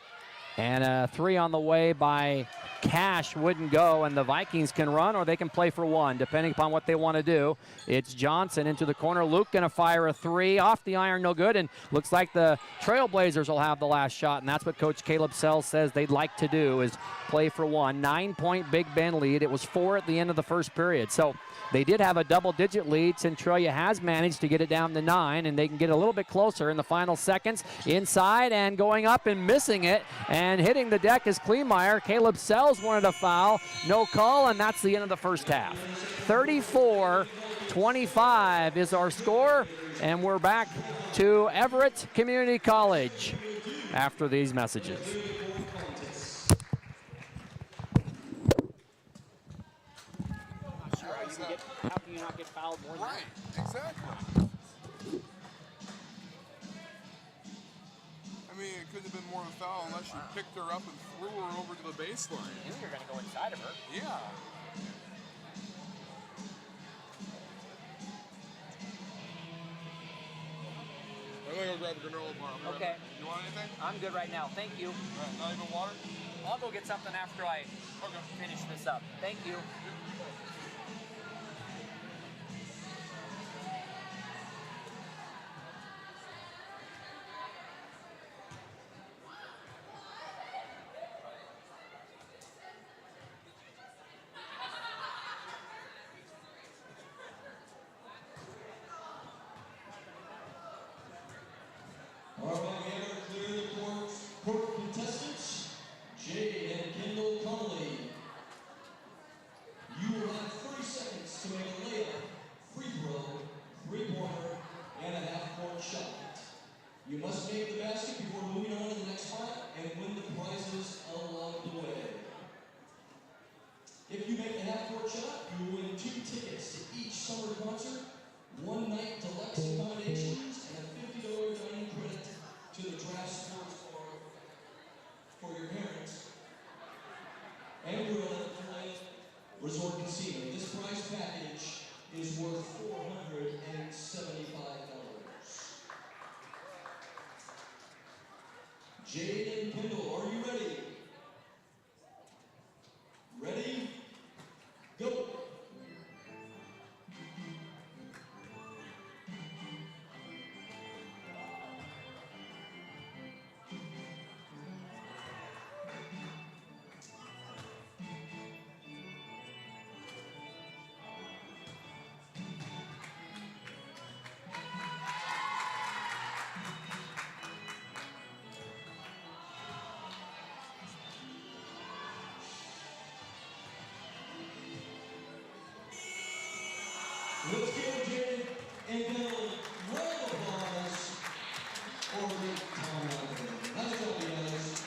And a 3 on the way by Cash wouldn't go, and the Vikings can run or they can play for 1, depending upon what they want to do. It's Johnson into the corner. Luke going to fire a 3 off the iron, no good, and looks like the Trailblazers will have the last shot, and that's what Coach Caleb Sells says they'd like to do is play for 1. 9-point Big Bend lead. It was 4 at the end of the first period. So they did have a double-digit lead. Centralia has managed to get it down to 9, and they can get a little bit closer in the final seconds. Inside and going up and missing it, and hitting the deck is Kleemeyer. Caleb Sells wanted a foul. No call, and that's the end of the first half. 34-25 is our score, and we're back to Everett Community College after these messages. How can you not get fouled more than that? Right, exactly. I mean, it couldn't have been more of a foul unless you picked her up and threw her over to the baseline. You knew you were going to go inside of her. Yeah. I'm going to go grab a granola bar. Okay. You want anything? I'm good right now. Thank you. All right, not even water? I'll go get something after I finish this up. Thank you. Our back clear the court contestants, Jay and Kendall Connolly. You will have 30 seconds to make a layup, free throw, three-pointer, and a half-court shot. You must make the basket before moving on to the next spot and win the prizes along the way. If you make the half-court shot, you will win 2 tickets to each summer concert, 1 night deluxe accommodations, and a $50 dining credit to the Draft Sports Bar for your parents. And grill at the Centralia Resort Casino. This prize package is worth $475. Jade and Kendall, are you ready? Ready? Go! Let's give Jay and Kendall round of applause for a great time out there. Nice job, you guys.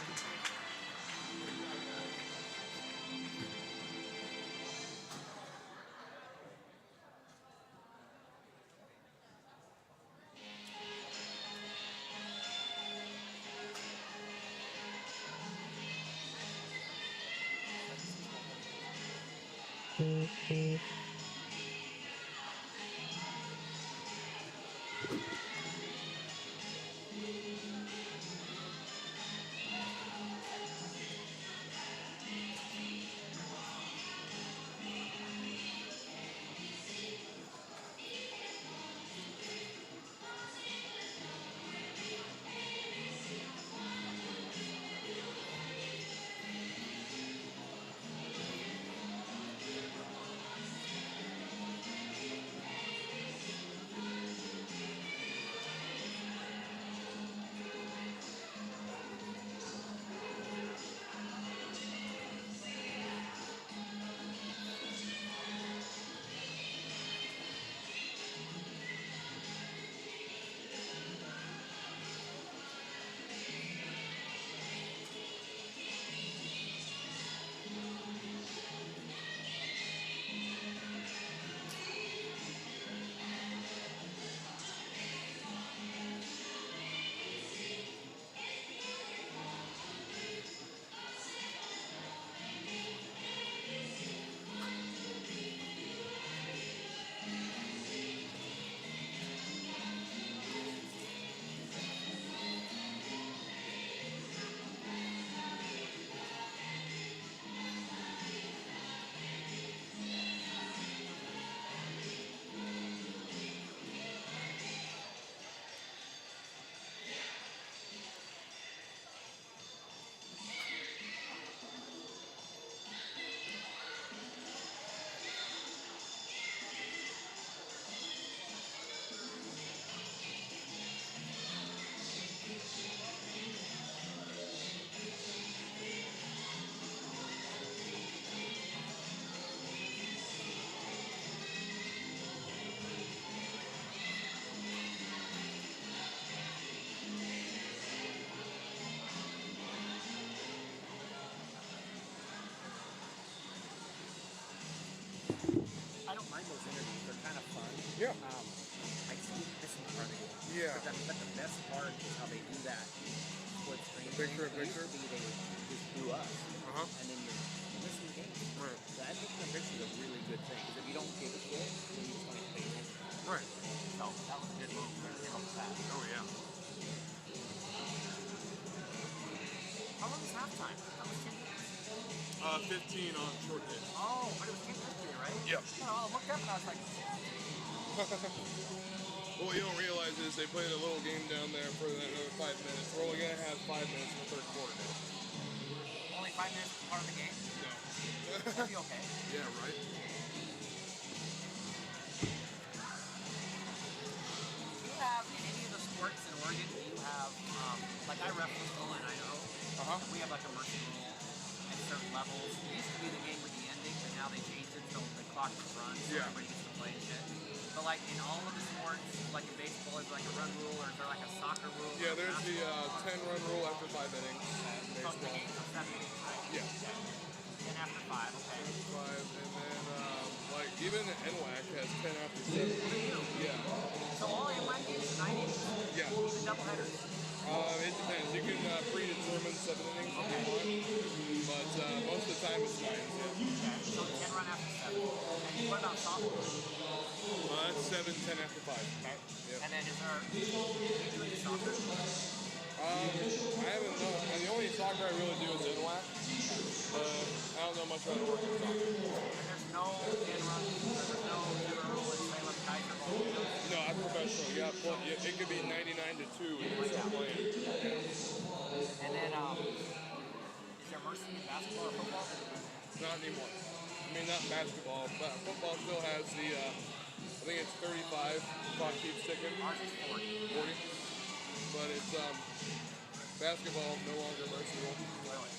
those interviews. They're kind of fun. Yeah. I just keep missing the part of it. Yeah. But the best part is how they do that split screen. Picture in thing. It picture? used to be they would just do us, and then you're missing the game. Right. So I think the picture is a really good thing because if you don't give a shit, then you just don't even pay attention. Right. So that was a good move. Better give up that. Oh yeah. How long was halftime? That was 10 minutes. 15 on short hit. Oh, but it was 10 minutes, right? Yep. I looked up and I was like, What you don't realize is they played a little game down there for another 5 minutes. We're only gonna have 5 minutes in the third quarter now. only 5 minutes is part of the game? No. That'll be okay. Yeah, right. Do you have, in any of the sports in Oregon, do you have, like I ref football in Idaho, we have like a mercy rule at certain levels. It used to be the game with the ending, but now they changed it so the clock just runs, so Yeah. everybody gets to play and shit. But like in all of the sports, like in baseball, is there like a run rule, or is there like a soccer rule? Yeah, or there's the basketball? 10-run rule after 5 innings. So the Baseball. games are 7 innings, right? Yeah. 10 after 5, okay. 5, and then like even the NWAC has 10 after 7. Yeah. So all NWAC games are 9 innings? Yeah. Even doubleheaders? It depends. You can predetermine 7 innings if you want, but most of the time it's 9s. Yeah. So 10 run after 7. And what about softball? That's 7, 10 after 5. Okay. Yep. And then is there, do you do any soccer? I haven't known. The only soccer I really do is NWAC. I don't know much about Oregon soccer. And there's no 10 run, there's no rule in Salem, Kaiser, all of those? No, I'm professional. It could be 99 to 2 and you start playing. And then, is there mercy in basketball or football? Not anymore. I mean, not basketball, but football still has the, I think it's 35, clock keeps ticking. Ours is 40. 40. But it's, basketball, no longer mercy rule. Really?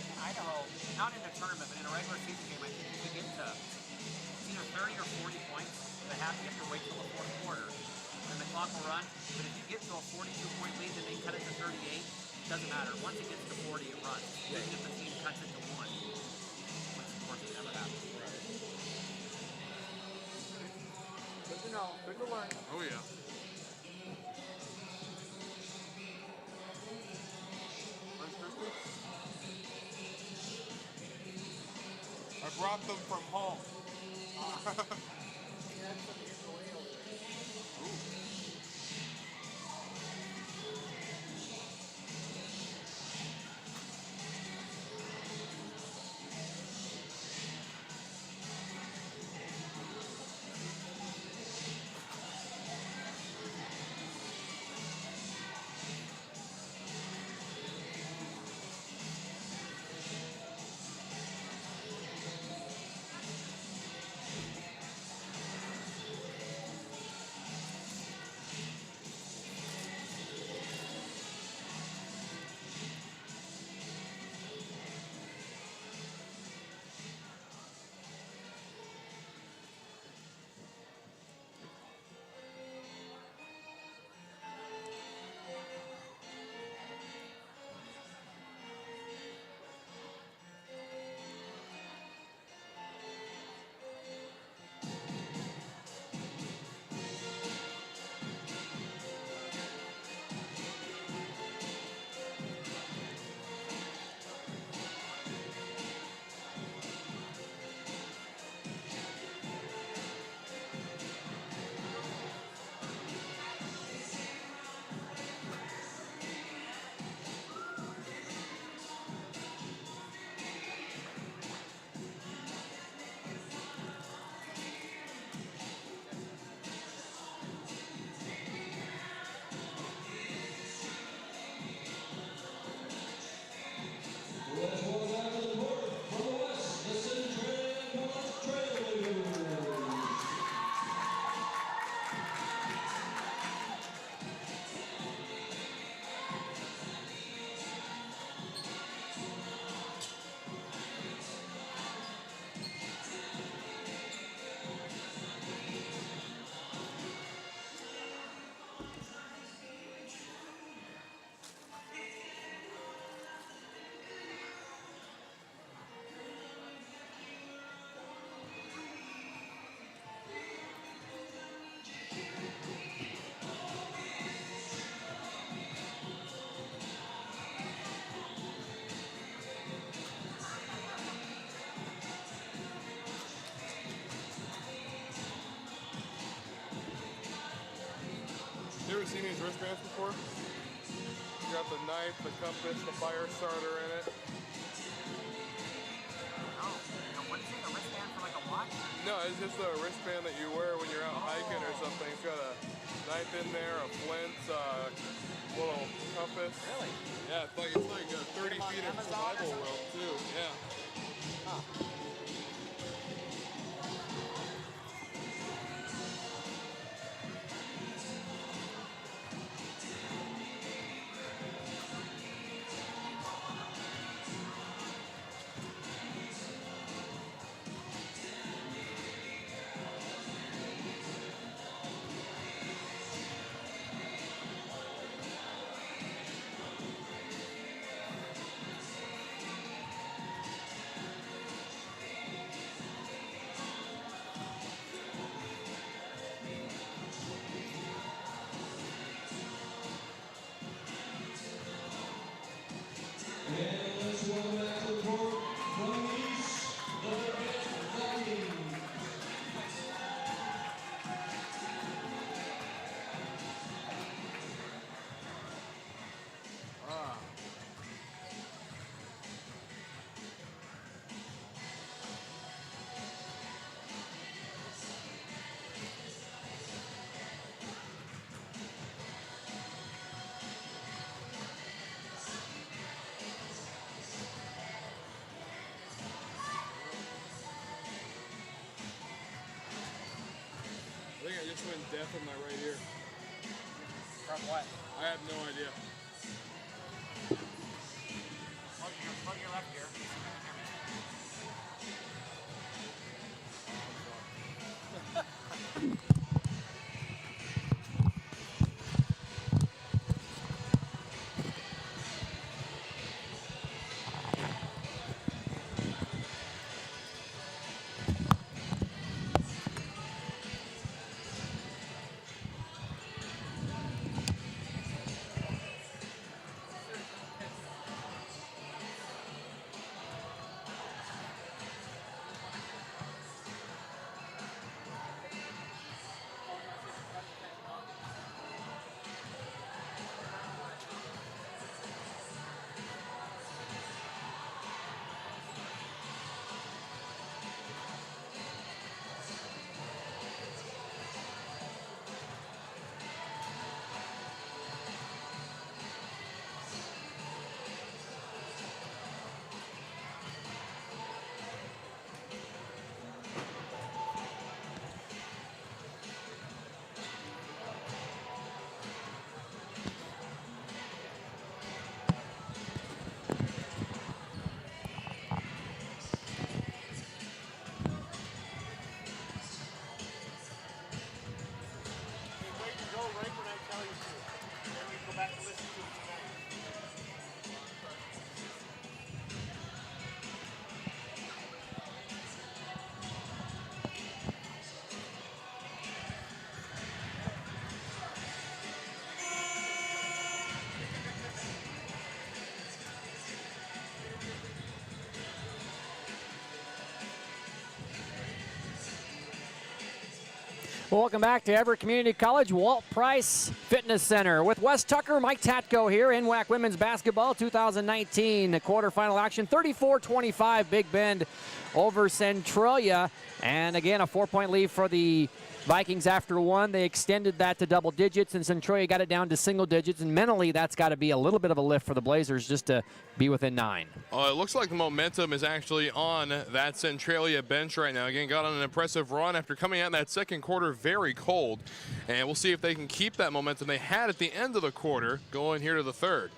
In Idaho, not in a tournament, but in a regular season game, I think if you get to it's either 30 or 40 points, you have to wait till the fourth quarter. And the clock will run. But if you get to a 42-point lead and they cut it to 38, it doesn't matter. Once it gets to 40, it runs. Even if the team cuts it to 1. Which, of course, it never happens. Good to know. Good to learn. Oh, yeah. I brought them from home. seen these wristbands before? You got the knife, the compass, the fire starter in it. Oh, what is it? A wristband for like a watch? No, it's just a wristband that you wear when you're out hiking or something. It's got a knife in there, a flint, little compass. Really? Yeah, it's like 30 feet of survival rope too. Yeah. Huh. I think I just went deaf in my right ear. From what? I have no idea. Plug your left ear. Welcome back to Everett Community College Walt Price Fitness Center with Wes Tucker, Mike Tatko here. NWAC Women's Basketball 2019 quarterfinal action, 34-25 Big Bend over Centralia. And again, a 4-point lead for the Vikings after one. They extended that to double digits, and Centralia got it down to single digits. And mentally, that's got to be a little bit of a lift for the Blazers just to be within 9. It looks like the momentum is actually on that Centralia bench right now. Again, got on an impressive run after coming out in that second quarter very cold. And we'll see if they can keep that momentum they had at the end of the quarter going here to the third.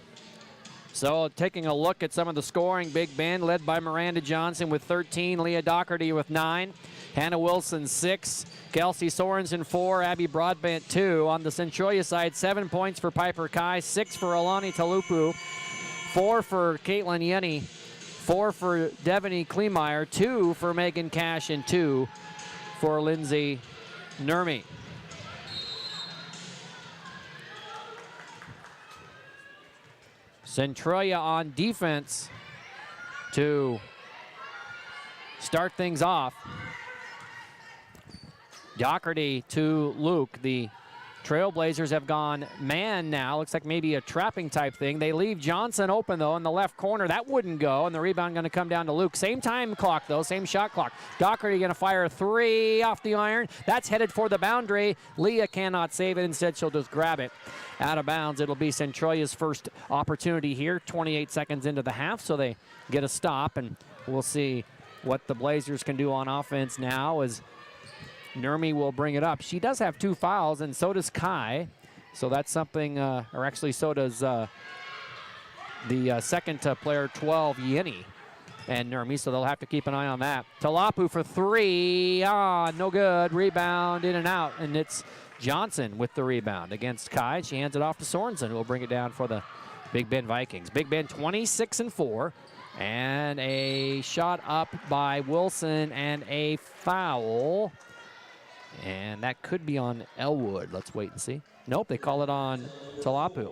So taking a look at some of the scoring, Big Bend led by Miranda Johnson with 13, Leah Doherty with 9, Hannah Wilson 6, Kelsey Sorensen 4, Abby Broadbent 2. On the Centralia side, 7 points for Piper Kai, 6 for Alani Talupu, 4 for Caitlin Yenny, 4 for Devaney Kleemeyer, 2 for Megan Cash, and 2 for Lindsay Nurmi. Centralia on defense to start things off. Doherty to Luke, the Trailblazers have gone man now. Looks like maybe a trapping type thing. They leave Johnson open, though, in the left corner. That wouldn't go, and the rebound going to come down to Luke. Same time clock, though, same shot clock. Doherty going to fire a 3 off the iron. That's headed for the boundary. Leah cannot save it. Instead, she'll just grab it out of bounds. It'll be Centralia's first opportunity here, 28 seconds into the half, so they get a stop, and we'll see what the Blazers can do on offense now as Nurmi will bring it up. She does have 2 fouls, and so does Kai. So that's something, or actually so does the second player, 12, Yenny and Nurmi, so they'll have to keep an eye on that. Talapu for 3, no good. Rebound in and out, and it's Johnson with the rebound against Kai. She hands it off to Sorensen, who will bring it down for the Big Bend Vikings. Big Bend 26-4, and a shot up by Wilson and a foul. And that could be on Elwood. Let's wait and see. Nope, they call it on Talapu.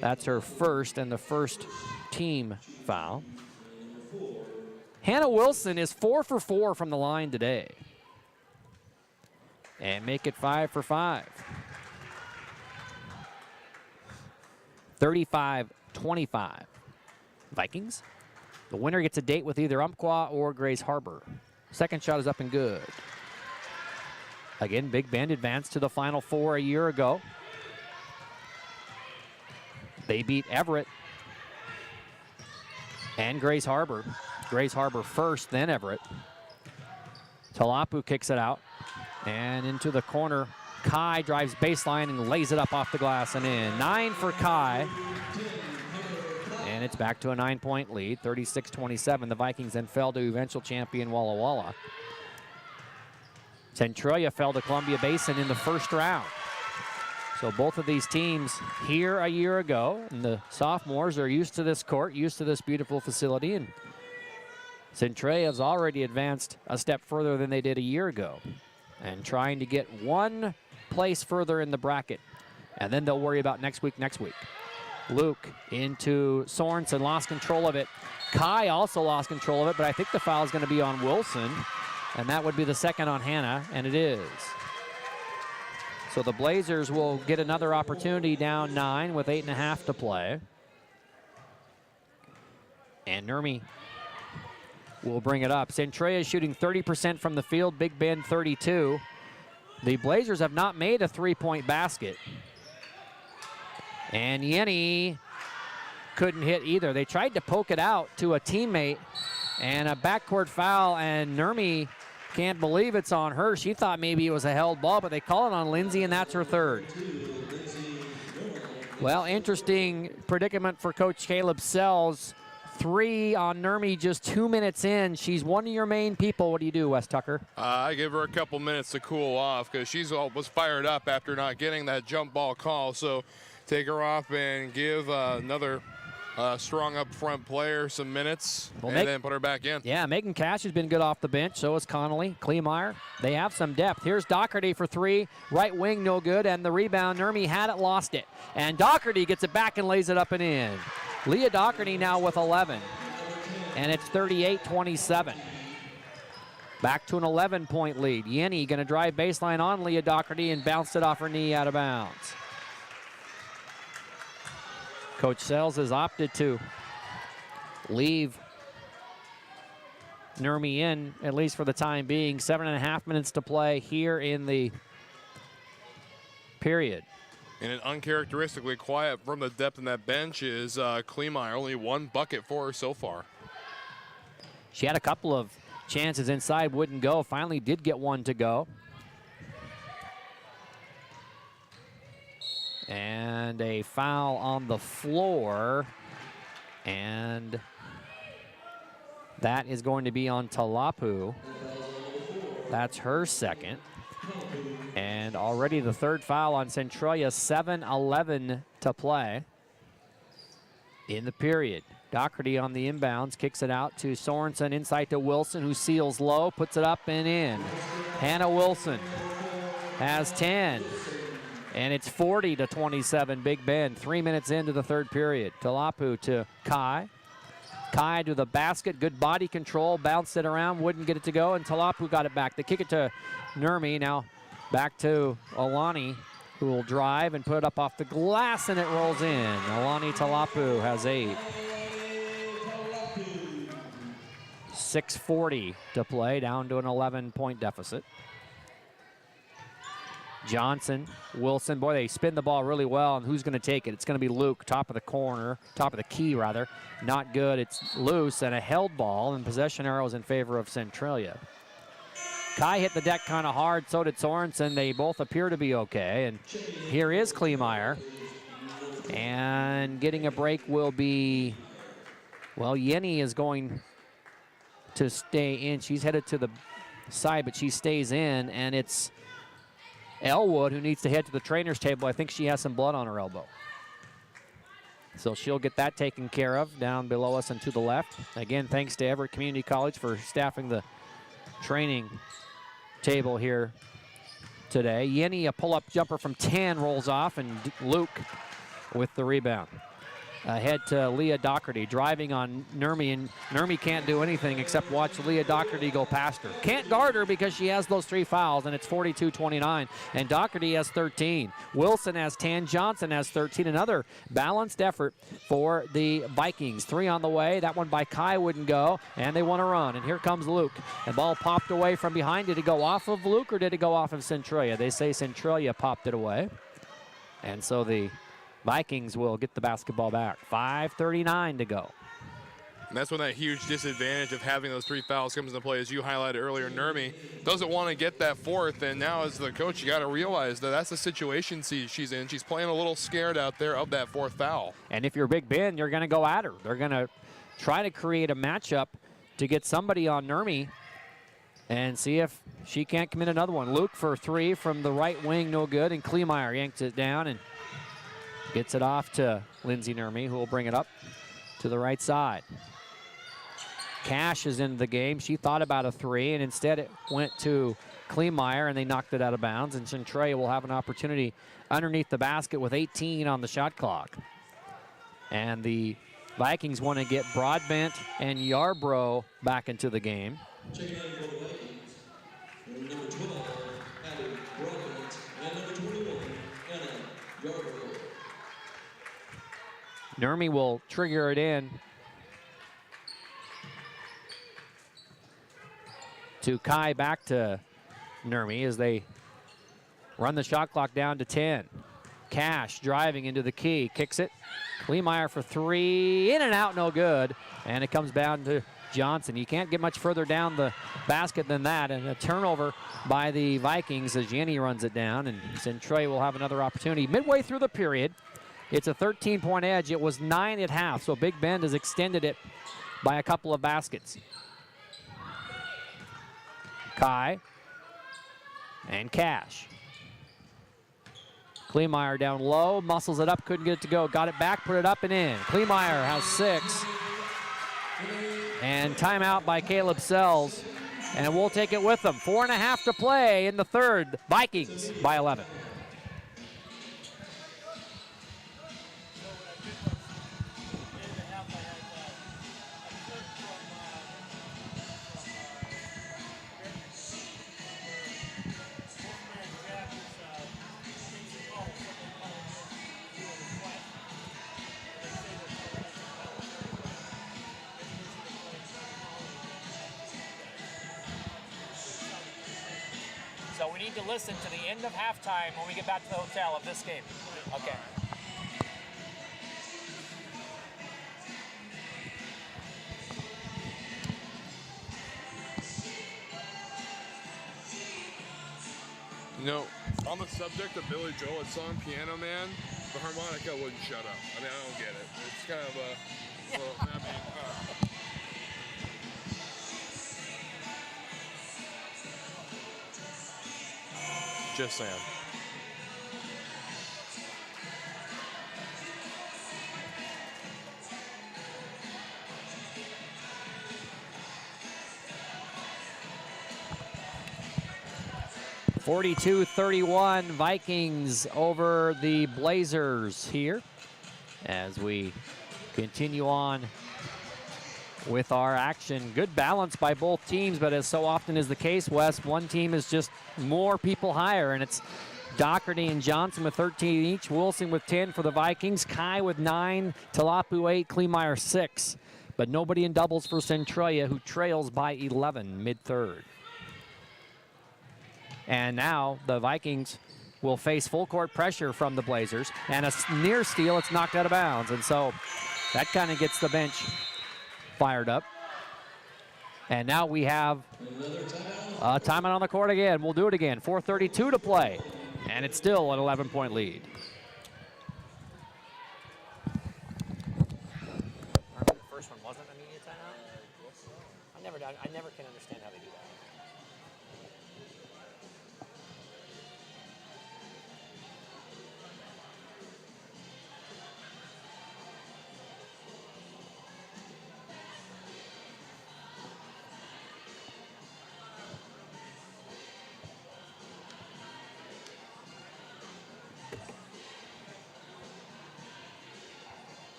That's her first and the first team foul. Hannah Wilson is 4 for 4 from the line today. And make it 5 for 5. 35-25. Vikings. The winner gets a date with either Umpqua or Grays Harbor. Second shot is up and good. Again, Big Bend advanced to the Final Four a year ago. They beat Everett and Grays Harbor. Grays Harbor first, then Everett. Talapu kicks it out and into the corner. Kai drives baseline and lays it up off the glass and in. 9 for Kai. And it's back to a 9-point lead, 36-27. The Vikings then fell to eventual champion Walla Walla. Centralia fell to Columbia Basin in the first round. So both of these teams here a year ago, and the sophomores are used to this court, used to this beautiful facility, and Centralia's already advanced a step further than they did a year ago and trying to get one place further in the bracket, and then they'll worry about next week. Luke into Sorensen, lost control of it. Kai also lost control of it, but I think the foul is going to be on Wilson. And that would be the second on Hannah, and it is. So the Blazers will get another opportunity down 9 with 8.5 to play. And Nurmi will bring it up. Centralia shooting 30% from the field, Big Bend 32. The Blazers have not made a 3-point basket. And Yenny couldn't hit either. They tried to poke it out to a teammate, and a backcourt foul, and Nurmi can't believe it's on her. She thought maybe it was a held ball, but they call it on Lindsay, and that's her third. Well, interesting predicament for Coach Caleb Sells. 3 on Nurmi just 2 minutes in. She's one of your main people. What do you do, Wes Tucker? I give her a couple minutes to cool off because she was fired up after not getting that jump ball call. So take her off and give another strong up front player some minutes, and then put her back in. Yeah, Megan Cash has been good off the bench. So is Connolly, Kleemeyer. They have some depth. Here's Doherty for 3. Right wing, no good. And the rebound, Nurmi had it, lost it. And Doherty gets it back and lays it up and in. Leah Doherty now with 11. And it's 38-27. Back to an 11-point lead. Yenny going to drive baseline on Leah Doherty and bounced it off her knee out of bounds. Coach Sells has opted to leave Nurmi in, at least for the time being. 7.5 minutes to play here in the period. And an uncharacteristically quiet from the depth in that bench is Kleemeyer. Only 1 bucket for her so far. She had a couple of chances inside, wouldn't go. Finally did get one to go. And a foul on the floor. And that is going to be on Talapu. That's her second. And already the third foul on Centralia, 7:11 to play in the period. Doherty on the inbounds, kicks it out to Sorensen, inside to Wilson, who seals low, puts it up and in. Hannah Wilson has 10. And it's 40-27, Big Bend. 3 minutes into the third period. Talapu to Kai. Kai to the basket, good body control, bounced it around, wouldn't get it to go, and Talapu got it back. They kick it to Nurmi. Now, Back to Alani, who will drive and put it up off the glass, and it rolls in. Alani Talapu has 8. 6:40 to play, down to an 11-point deficit. Johnson, Wilson, boy, they spin the ball really well, and who's going to take it? It's going to be Luke, top of the key, rather. Not good, it's loose, and a held ball, and possession arrows in favor of Centralia. Kai hit the deck kind of hard, so did Sorensen. They both appear to be okay, and here is Kleemeyer. And getting a break will be, well, Yenny is going to stay in. She's headed to the side, but she stays in, and it's Elwood who needs to head to the trainer's table. I think she has some blood on her elbow. So she'll get that taken care of down below us and to the left. Again, thanks to Everett Community College for staffing the training table here today. Yenny, a pull-up jumper from 10, rolls off, and Luke with the rebound. Ahead to Leah Doherty, driving on Nurmi, and Nurmi can't do anything except watch Leah Doherty go past her. Can't guard her because she has those 3 fouls, and it's 42-29, and Doherty has 13. Wilson has 10, Johnson has 13. Another balanced effort for the Vikings. 3 on the way. That one by Kai wouldn't go, and they want to run, and here comes Luke. The ball popped away from behind. Did it go off of Luke, or did it go off of Centralia? They say Centralia popped it away, and so the Vikings will get the basketball back. 5:39 to go. And that's when that huge disadvantage of having those 3 fouls comes into play. As you highlighted earlier, Nurmi doesn't want to get that 4th, and now as the coach, you got to realize that that's the situation she's in. She's playing a little scared out there of that 4th foul. And if you're Big Bend, you're going to go at her. They're going to try to create a matchup to get somebody on Nurmi and see if she can't commit another one. Luke for 3 from the right wing, no good, and Kleemeyer yanks it down and gets it off to Lindsay Nurmi, who will bring it up to the right side. Cash is in the game. She thought about a 3, and instead it went to Kleemeyer, and they knocked it out of bounds, and Centralia will have an opportunity underneath the basket with 18 on the shot clock. And the Vikings want to get Broadbent and Yarbrough back into the game. Checking in for the Vikings, number 12, Adam Broadbent, and number 21, Anna Yarbrough. Nurmi will trigger it in to Kai, back to Nurmi as they run the shot clock down to 10. Cash driving into the key, kicks it. Kleemeyer for 3, in and out, no good. And it comes down to Johnson. You can't get much further down the basket than that. And a turnover by the Vikings as Yenny runs it down, and Centralia will have another opportunity. Midway through the period, it's a 13-point edge. It was 9 at half, so Big Bend has extended it by a couple of baskets. Kai and Cash. Kleemeyer down low, muscles it up, couldn't get it to go. Got it back, put it up and in. Kleemeyer has 6. And timeout by Caleb Sells. And we'll take it with them. 4.5 to play in the third. Vikings by 11. So we need to listen to the end of halftime when we get back to the hotel of this game. Okay. You know, on the subject of Billy Joel's song Piano Man, the harmonica wouldn't shut up. I mean, I don't get it. It's kind of a, well, I mean, just saying. (42-31) Vikings over the Blazers here as we continue on with our action. Good balance by both teams, but as so often is the case, Wes, one team is just more people higher, and it's Doherty and Johnson with 13 each, Wilson with 10 for the Vikings, Kai with 9, Talapu 8, Kleemeyer 6. But nobody in doubles for Centralia, who trails by 11 mid-third. And now the Vikings will face full court pressure from the Blazers, and a near steal, it's knocked out of bounds. And so that kind of gets the bench fired up. And now we have a timeout on the court again. We'll do it again. 4:32 to play, and it's still an 11-point lead. The first one wasn't an immediate timeout? I never can understand how they do that.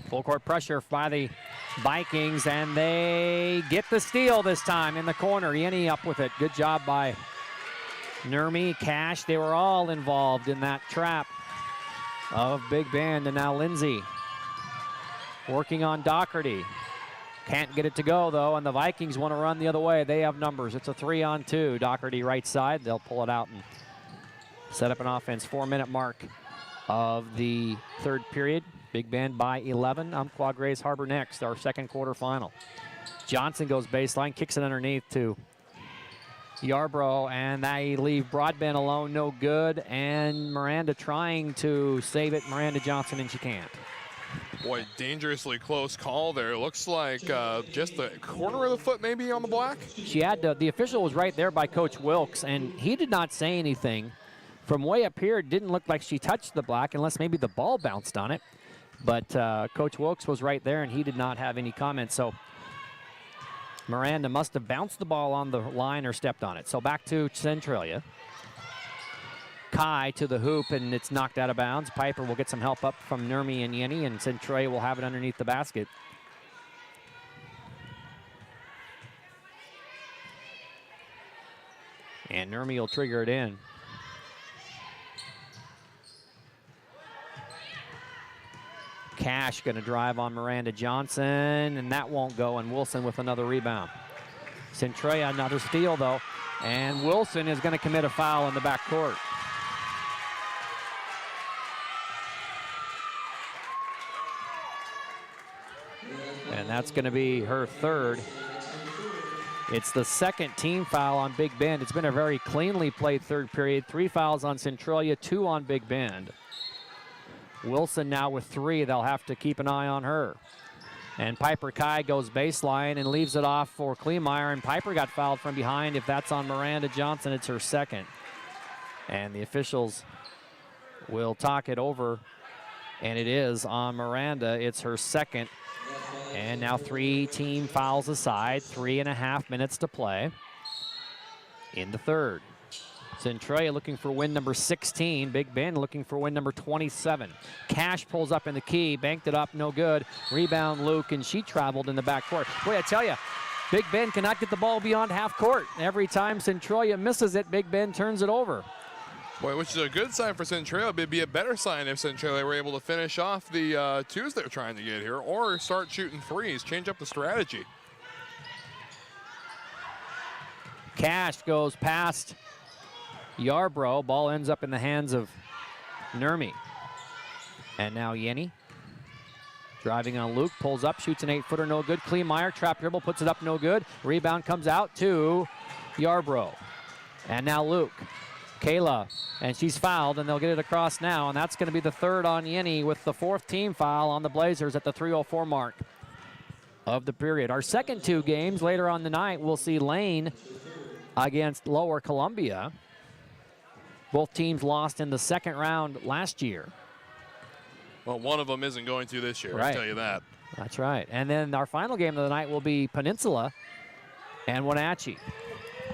Full court pressure by the Vikings, and they get the steal this time in the corner. Yenny up with it. Good job by Nurmi, Cash. They were all involved in that trap of Big Bend. And now Lindsay working on Doherty. Can't get it to go, though, and the Vikings want to run the other way. They have numbers. It's a 3-on-2. Doherty right side. They'll pull it out and set up an offense. 4-minute mark of the third period. Big Bend by 11. Umpqua Grays Harbor next, our second quarter final. Johnson goes baseline, kicks it underneath to Yarbrough, and they leave Broadbent alone, no good. And Miranda trying to save it. Miranda Johnson, and she can't. Boy, dangerously close call there. It looks like just the corner of the foot maybe on the black. She had to, the official was right there by Coach Wilkes, and he did not say anything. From way up here, it didn't look like she touched the black unless maybe the ball bounced on it. But Coach Wilkes was right there, and he did not have any comments. So Miranda must have bounced the ball on the line or stepped on it. So back to Centralia. Kai to the hoop, and it's knocked out of bounds. Piper will get some help up from Nurmi and Yenny, and Centralia will have it underneath the basket. And Nurmi will trigger it in. Cash going to drive on Miranda Johnson, and that won't go, and Wilson with another rebound. Centralia another steal, though, and Wilson is going to commit a foul in the backcourt. And that's going to be her third. It's the second team foul on Big Bend. It's been a very cleanly played third period. 3 fouls on Centralia, 2 on Big Bend. Wilson now with 3. They'll have to keep an eye on her. And Piper Kai goes baseline and leaves it off for Kleemeyer, and Piper got fouled from behind. If that's on Miranda Johnson, it's her second. And the officials will talk it over, and it is on Miranda. It's her second. And now 3 team fouls aside, 3.5 minutes to play in the third. Centralia looking for win number 16. Big Bend looking for win number 27. Cash pulls up in the key, banked it up, no good. Rebound Luke, and she traveled in the backcourt. Boy, I tell you, Big Bend cannot get the ball beyond half court. Every time Centralia misses it, Big Bend turns it over. Boy, which is a good sign for Centralia, but it'd be a better sign if Centralia were able to finish off the twos they're trying to get here, or start shooting threes, change up the strategy. Cash goes past Yarbrough. Ball ends up in the hands of Nurmi. And now Yenny. Driving on Luke, pulls up, shoots an 8-footer, no good. Kleemeyer, trap dribble, puts it up, no good. Rebound comes out to Yarbrough. And now Luke. Kayla, and she's fouled, and they'll get it across now, and that's going to be the third on Yenny with the 4th team foul on the Blazers at the 3:04 mark of the period. Our second 2 games later on the night, we'll see Lane against Lower Columbia. Both teams lost in the second round last year. Well, one of them isn't going to this year, Right. I'll tell you that. That's right. And then our final game of the night will be Peninsula and Wenatchee.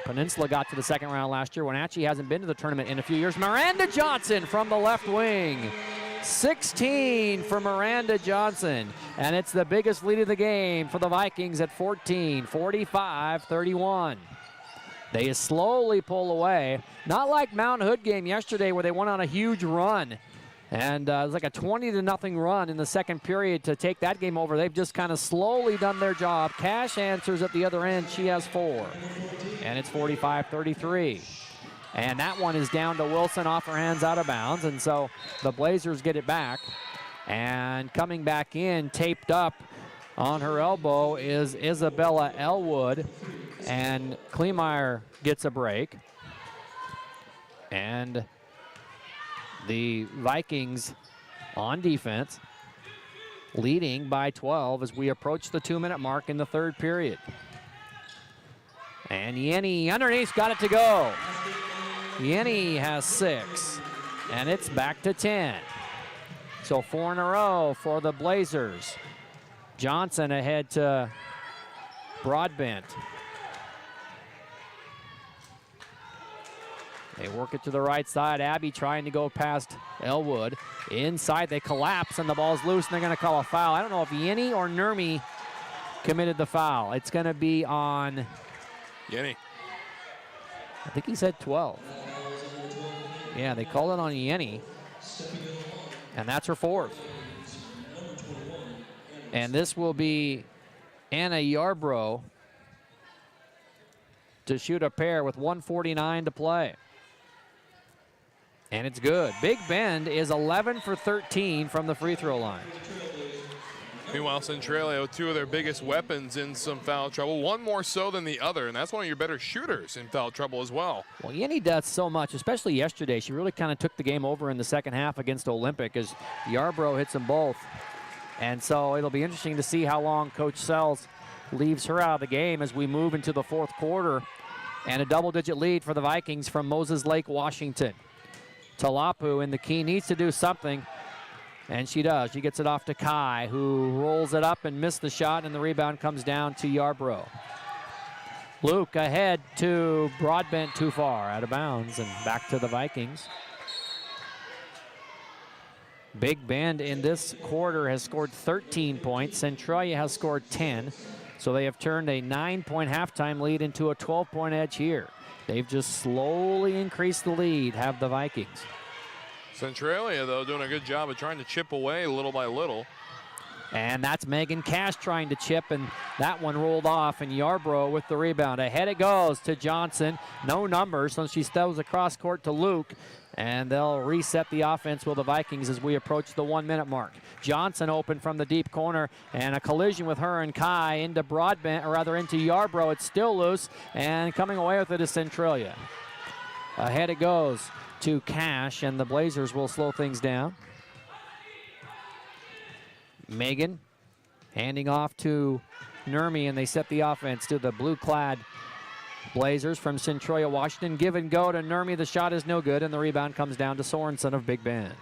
Peninsula got to the second round last year. Wenatchee hasn't been to the tournament in a few years. Miranda Johnson from the left wing. 16 for Miranda Johnson. And it's the biggest lead of the game for the Vikings at 14, 45-31. They slowly pull away. Not like Mount Hood game yesterday where they went on a huge run. And it was like a 20-0 run in the second period to take that game over. They've just kind of slowly done their job. Cash answers at the other end. She has 4. And it's 45-33. And that one is down to Wilson off her hands out of bounds. And so the Blazers get it back. And coming back in, taped up on her elbow is Isabella Elwood. And Kleemeyer gets a break. And the Vikings on defense, leading by 12 as we approach the 2-minute mark in the third period. And Yenny underneath, got it to go. Yenny has 6, and it's back to 10. So 4 in a row for the Blazers. Johnson ahead to Broadbent. They work it to the right side. Abby trying to go past Elwood. Inside, they collapse, and the ball's loose, and they're going to call a foul. I don't know if Yenny or Nurmi committed the foul. It's going to be on Yenny. I think he said 12. Yeah, they called it on Yenny, and that's her 4th. And this will be Anna Yarbrough to shoot a pair with 1:49 to play. And it's good. Big Bend is 11 for 13 from the free throw line. Meanwhile, Centralia with 2 of their biggest weapons in some foul trouble, one more so than the other, and that's one of your better shooters in foul trouble as well. Well, Yenny does so much, especially yesterday. She really kind of took the game over in the second half against Olympic as Yarbrough hits them both. And so it'll be interesting to see how long Coach Sells leaves her out of the game as we move into the 4th quarter. And a double-digit lead for the Vikings from Moses Lake, Washington. Talapu in the key needs to do something, and she does. She gets it off to Kai, who rolls it up and missed the shot, and the rebound comes down to Yarbrough. Luke ahead to Broadbent, too far, out of bounds, and back to the Vikings. Big Bend in this quarter has scored 13 points. Centralia has scored 10. So they have turned a 9-point halftime lead into a 12-point edge here. They've just slowly increased the lead, have the Vikings. Centralia, though, doing a good job of trying to chip away little by little. And that's Megan Cash trying to chip, and that one rolled off, and Yarbrough with the rebound. Ahead it goes to Johnson. No numbers, so she throws across court to Luke, and they'll reset the offense with the Vikings as we approach the 1-minute mark. Johnson open from the deep corner, and a collision with her and Kai into Broadbent, or rather into Yarbrough. It's still loose, and coming away with it is Centralia. Ahead it goes to Cash, and the Blazers will slow things down. Megan handing off to Nurmi, and they set the offense to the blue-clad Blazers from Centralia, Washington. Give and go to Nurmi. The shot is no good, and the rebound comes down to Sorensen of Big Bend.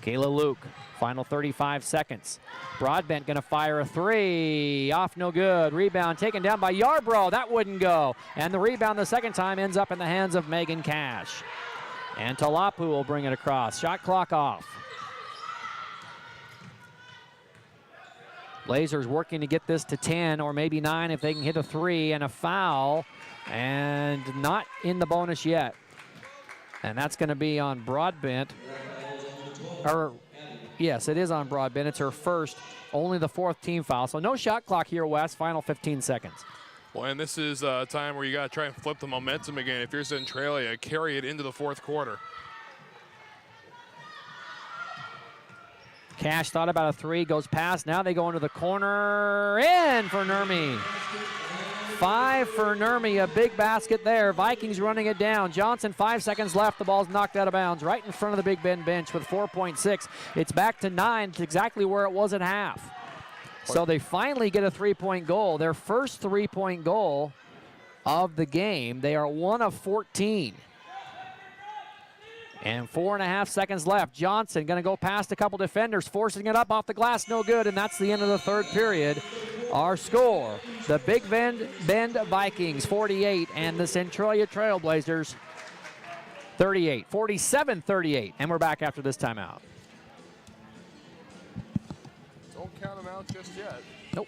Kayla Luke, final 35 seconds. Broadbent going to fire a 3. Off, no good. Rebound taken down by Yarbrough. That wouldn't go. And the rebound the second time ends up in the hands of Megan Cash. And Talapu will bring it across. Shot clock off. Blazers working to get this to 10 or maybe 9 if they can hit a 3, and a foul, and not in the bonus yet. And that's going to be on Broadbent. Or, yes, it is on Broadbent. It's her first, only the 4th team foul. So no shot clock here, Wes. Final 15 seconds. Well, and this is a time where you got to try and flip the momentum again. If you're Centralia, carry it into the 4th quarter. Cash thought about a three, goes past. Now they go into the corner. In for Nurmi. 5 for Nurmi, a big basket there. Vikings running it down. Johnson, 5 seconds left. The ball's knocked out of bounds right in front of the Big Bend bench with 4.6. It's back to 9. It's exactly where it was at half. So they finally get a three-point goal. Their first three-point goal of the game. They are 1 of 14. And 4.5 seconds left. Johnson going to go past a couple defenders, forcing it up off the glass, no good, and that's the end of the third period. Our score, the Big Bend Vikings 48 and the Centralia Trailblazers 38, 47-38. And we're back after this timeout. Don't count them out just yet. Nope.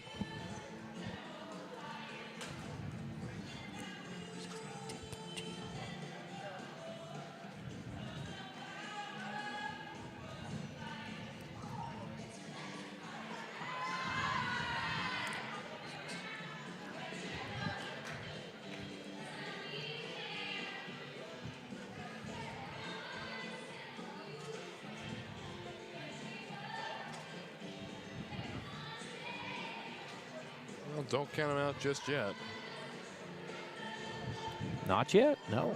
Well, don't count them out just yet. Not yet, no.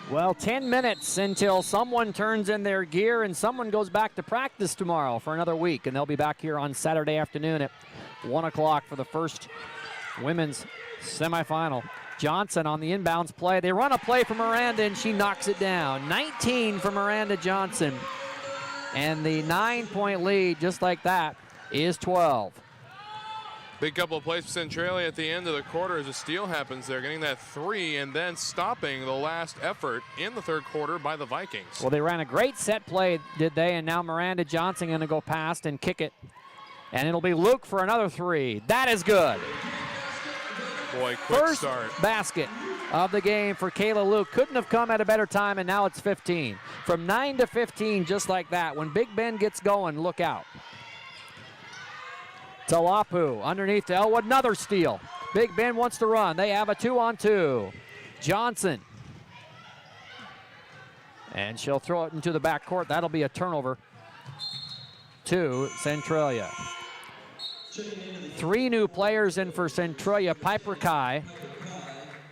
Well, 10 minutes until someone turns in their gear and someone goes back to practice tomorrow for another week. And they'll be back here on Saturday afternoon at 1 o'clock for the first women's semifinal. Johnson on the inbounds play. They run a play for Miranda, and she knocks it down. 19 for Miranda Johnson. And the 9-point lead, just like that, is 12. Big couple of plays for Centralia at the end of the quarter as a steal happens there, getting that three and then stopping the last effort in the third quarter by the Vikings. Well, they ran a great set play, did they? And now Miranda Johnson going to go past and kick it. And it'll be Luke for another three. That is good. Boy, quick First start. basket of the game for Kayla Luke. Couldn't have come at a better time, and now it's 15. From 9 to 15, just like that. When Big Ben gets going, look out. Talapu underneath to Elwood, another steal. Big Ben wants to run. They have a 2-on-2. Johnson. And she'll throw it into the backcourt. That'll be a turnover to Centralia. 3 new players in for Centralia: Piper Kai,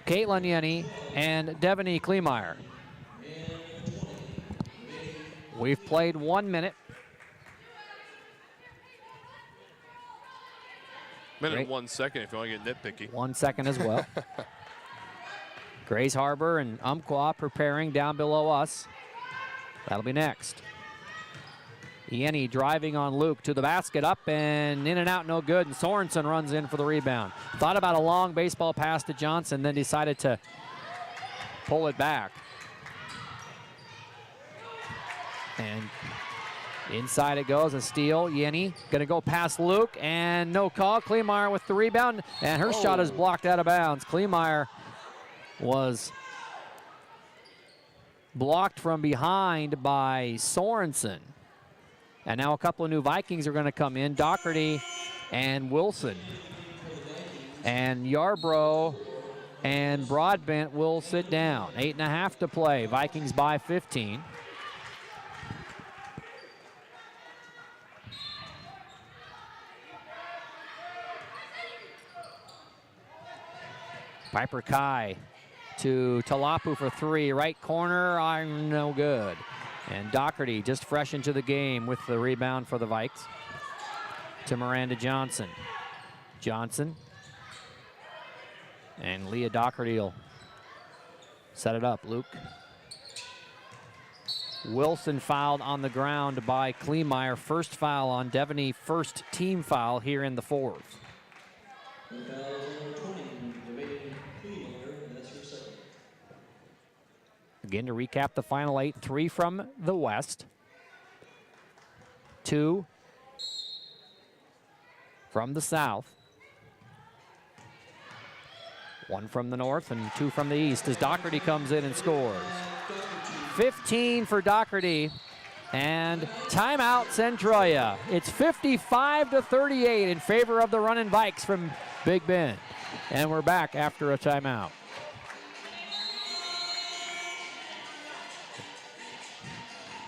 Caitlin Yenny, and Devaney Kleemeyer. We've played 1 minute. Minute Great. 1 second if you want to get nitpicky. 1 second as well. Grays Harbor and Umpqua preparing down below us. That'll be next. Yenny driving on Luke to the basket, up and in and out, no good, and Sorensen runs in for the rebound. Thought about a long baseball pass to Johnson, then decided to pull it back. And inside it goes, a steal. Yenny gonna go past Luke, and no call. Kleemeyer with the rebound, and her shot is blocked out of bounds. Kleemeyer was blocked from behind by Sorensen. And now a couple of new Vikings are gonna come in, Doherty and Wilson. And Yarbrough and Broadbent will sit down. 8.5 to play, Vikings by 15. Piper Kai to Talapu for three. Right corner, I'm no good. And Doherty just fresh into the game with the rebound for the Vikes. To Miranda Johnson. Johnson. And Leah Doherty will set it up. Luke. Wilson fouled on the ground by Kleemeyer. First foul on Devaney. First team foul here in the fourth. Again, to recap the final 8, 3 from the West, 2 from the South, 1 from the North, and 2 from the East as Doherty comes in and scores. 15 for Doherty, and timeout Centralia. It's 55-38 in favor of the Runnin' Vikes from Big Bend. And we're back after a timeout.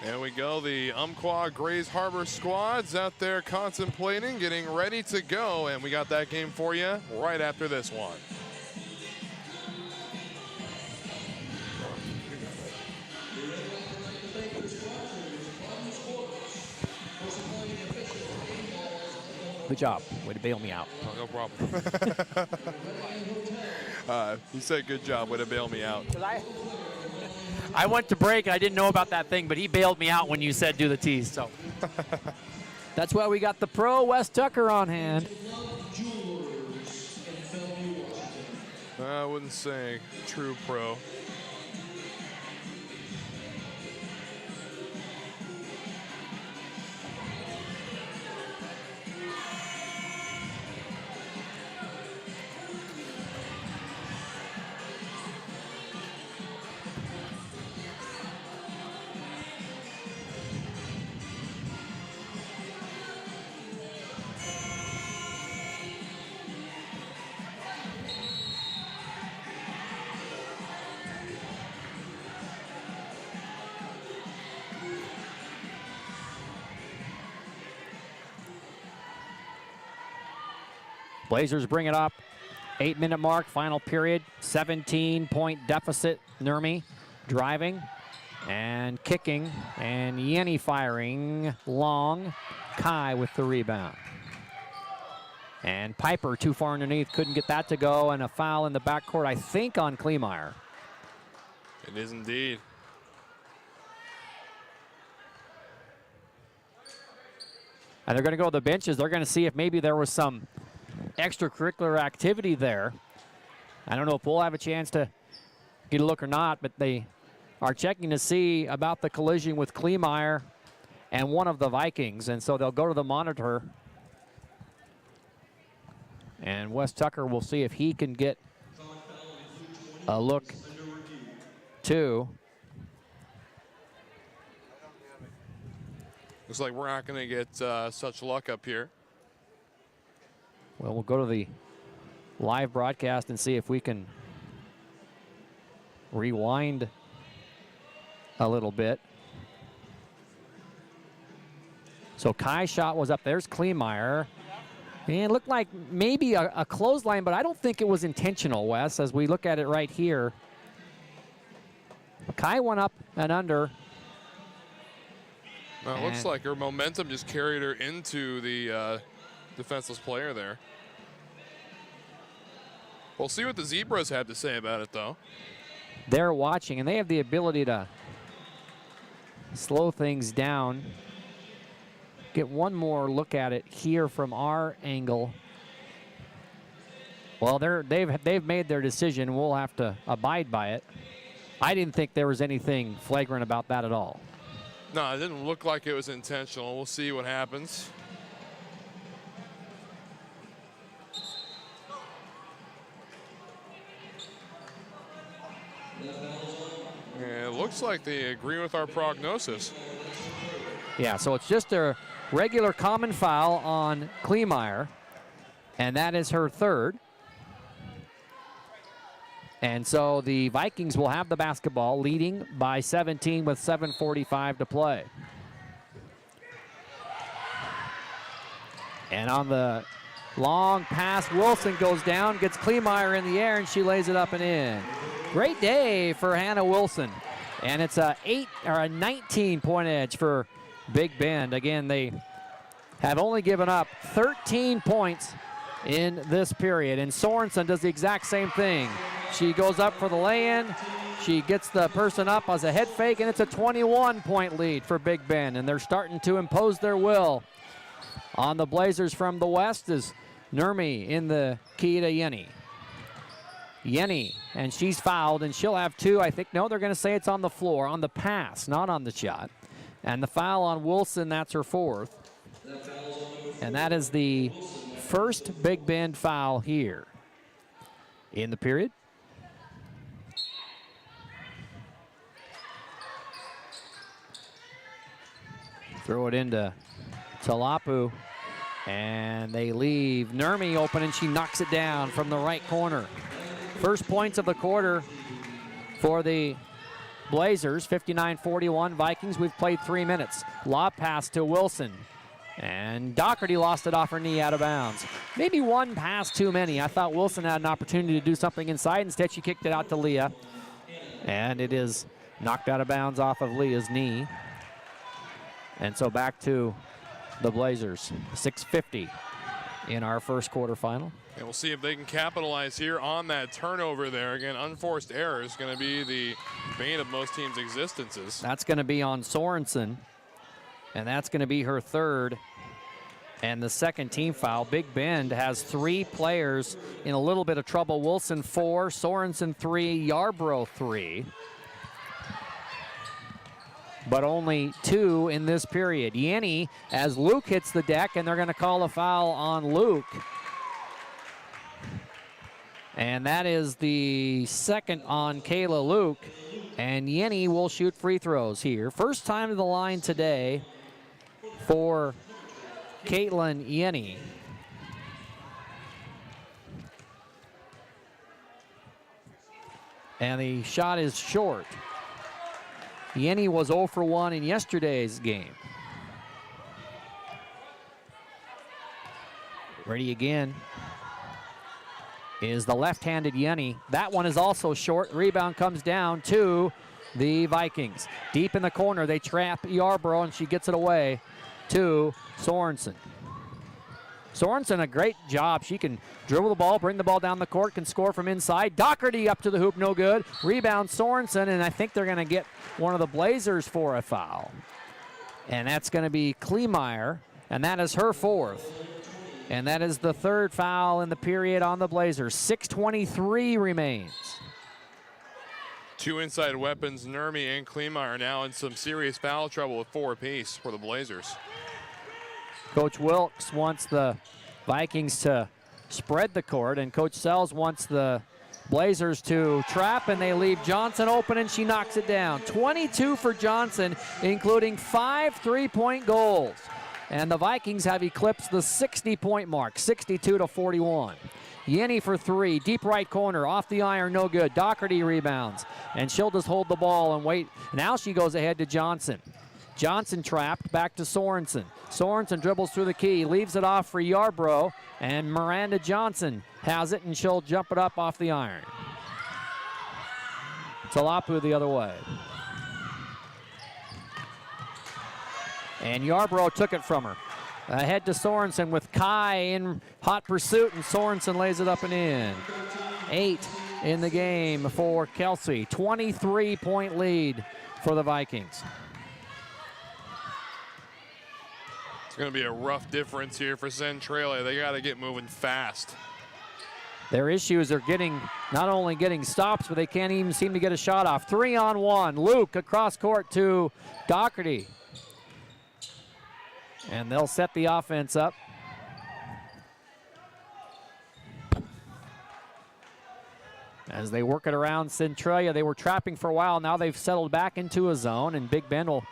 There we go, the Umpqua Grays Harbor squads out there contemplating, getting ready to go, and we got that game for you right after this one. Good job. Way to bail me out. Oh, no problem. He said good job. Way to bail me out. I went to break. I didn't know about that thing, but he bailed me out when you said do the tees. So that's why we got the pro Wes Tucker on hand. I wouldn't say true pro. Blazers bring it up. 8-minute mark, final period. 17-point deficit. Nurmi driving and kicking, and Yenny firing long. Kai with the rebound. And Piper too far underneath, couldn't get that to go, and a foul in the backcourt, I think, on Kleemeyer. It is indeed. And they're going to go to the benches. They're going to see if maybe there was some extracurricular activity there. I don't know if we'll have a chance to get a look or not, but they are checking to see about the collision with Kleemeyer and one of the Vikings, and so they'll go to the monitor. And Wes Tucker will see if he can get a look too. Looks like we're not going to get such luck up here. Well, we'll go to the live broadcast and see if we can rewind a little bit. So Kai's shot was up. There's Kleemeyer. And it looked like maybe a clothesline, but I don't think it was intentional, Wes, as we look at it right here. Kai went up and under. Well, it looks like her momentum just carried her into the defenseless player there. We'll see what the Zebras have to say about it, though. They're watching, and they have the ability to slow things down. Get one more look at it here from our angle. Well, they've made their decision. We'll have to abide by it. I didn't think there was anything flagrant about that at all. No, it didn't look like it was intentional. We'll see what happens. And it looks like they agree with our prognosis. Yeah, so it's just a regular common foul on Kleemeyer, and that is her third. And so the Vikings will have the basketball, leading by 17 with 7:45 to play. And on the long pass, Wilson goes down, gets Kleemeyer in the air, and she lays it up and in. Great day for Hannah Wilson. And it's a 19-point edge for Big Bend. Again, they have only given up 13 points in this period. And Sorensen does the exact same thing. She goes up for the lay-in. She gets the person up as a head fake, and it's a 21-point lead for Big Bend. And they're starting to impose their will on the Blazers from the west as Nurmi in the key to Yenny. Yenny, and she's fouled, and she'll have 2. I think, no, they're going to say it's on the floor, on the pass, not on the shot. And the foul on Wilson, that's her 4th. And that is the first Big Bend foul here in the period. Throw it into Talapu, and they leave Nurmi open, and she knocks it down from the right corner. First points of the quarter for the Blazers, 59-41 Vikings. We've played 3 minutes. Lob pass to Wilson, and Doherty lost it off her knee out of bounds. Maybe one pass too many. I thought Wilson had an opportunity to do something inside. Instead, she kicked it out to Leah, and it is knocked out of bounds off of Leah's knee. And so back to the Blazers, 6:50 in our first quarterfinal. And we'll see if they can capitalize here on that turnover there. Again, unforced error is going to be the bane of most teams' existences. That's going to be on Sorensen, and that's going to be her 3rd. And the second team foul. Big Bend has 3 players in a little bit of trouble. Wilson 4, Sorensen 3, Yarbrough 3. But only 2 in this period. Yenny, as Luke hits the deck, and they're going to call a foul on Luke. And that is the second on Kayla Luke. And Yenny will shoot free throws here. First time to the line today for Caitlin Yenny. And the shot is short. Yenny was 0 for 1 in yesterday's game. Ready again is the left-handed Yenny. That one is also short. Rebound comes down to the Vikings. Deep in the corner, they trap Yarbrough, and she gets it away to Sorensen. Sorensen, a great job. She can dribble the ball, bring the ball down the court, can score from inside. Doherty up to the hoop, no good. Rebound Sorensen, and I think they're going to get one of the Blazers for a foul. And that's going to be Kleemeyer, and that is her 4th. And that is the 3rd foul in the period on the Blazers. 6:23 remains. 2 inside weapons, Nurmi and Kleemeyer now in some serious foul trouble with 4 apiece for the Blazers. Coach Wilkes wants the Vikings to spread the court, and Coach Sells wants the Blazers to trap, and they leave Johnson open, and she knocks it down. 22 for Johnson, including 5 3-point goals. And the Vikings have eclipsed the 60-point mark, 62-41. Yenny for 3, deep right corner, off the iron, no good. Doherty rebounds, and she'll just hold the ball and wait. Now she goes ahead to Johnson. Johnson trapped, back to Sorensen. Sorensen dribbles through the key, leaves it off for Yarbrough, and Miranda Johnson has it, and she'll jump it up off the iron. Talapu the other way. And Yarbrough took it from her. Ahead to Sorensen with Kai in hot pursuit, and Sorensen lays it up and in. 8 in the game for Kelsey. 23-point lead for the Vikings. It's going to be a rough difference here for Centralia. They got to get moving fast. Their issues are not only getting stops, but they can't even seem to get a shot off. 3-on-1. Luke across court to Doherty. And they'll set the offense up. As they work it around Centralia, they were trapping for a while. Now they've settled back into a zone, and Big Bend will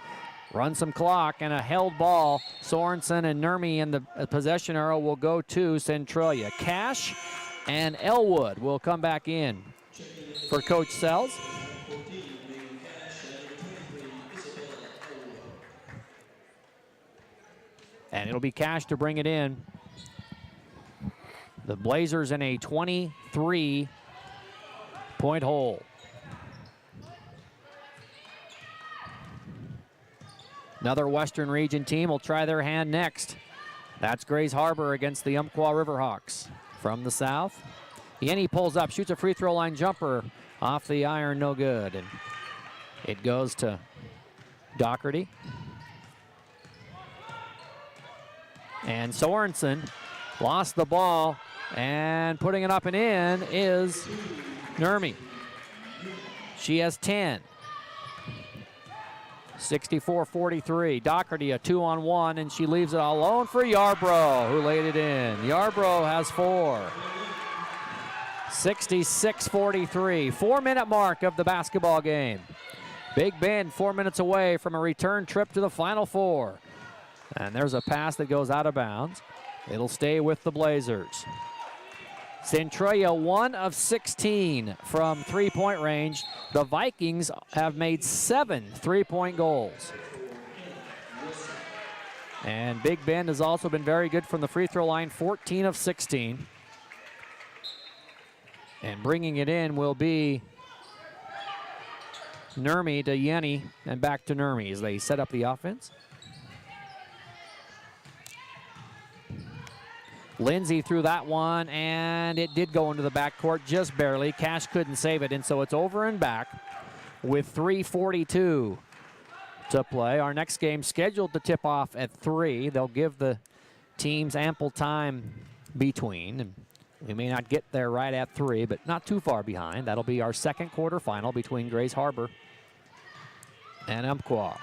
run some clock, and a held ball. Sorensen and Nurmi in the possession arrow will go to Centralia. Cash and Elwood will come back in for Coach Sells. And it'll be Cash to bring it in. The Blazers in a 23-point hole. Another Western Region team will try their hand next. That's Grays Harbor against the Umpqua Riverhawks. From the south, Yenny pulls up, shoots a free throw line jumper off the iron, no good. And it goes to Doherty. And Sorensen lost the ball, and putting it up and in is Nurmi. She has 10. 64-43. Doherty a 2-on-1, and she leaves it all alone for Yarbrough, who laid it in. Yarbrough has 4. 66-43. 4-minute mark of the basketball game. Big Bend 4 minutes away from a return trip to the Final Four. And there's a pass that goes out of bounds. It'll stay with the Blazers. Centralia 1 of 16 from three-point range. The Vikings have made 7 three-point goals. And Big Bend has also been very good from the free throw line, 14 of 16. And bringing it in will be Nurmi to Yenny and back to Nurmi as they set up the offense. Lindsay threw that one, and it did go into the backcourt just barely. Cash couldn't save it, and so it's over and back with 3:42 to play. Our next game scheduled to tip off at 3. They'll give the teams ample time between, and we may not get there right at 3, but not too far behind. That'll be our second quarterfinal between Grays Harbor and Umpqua.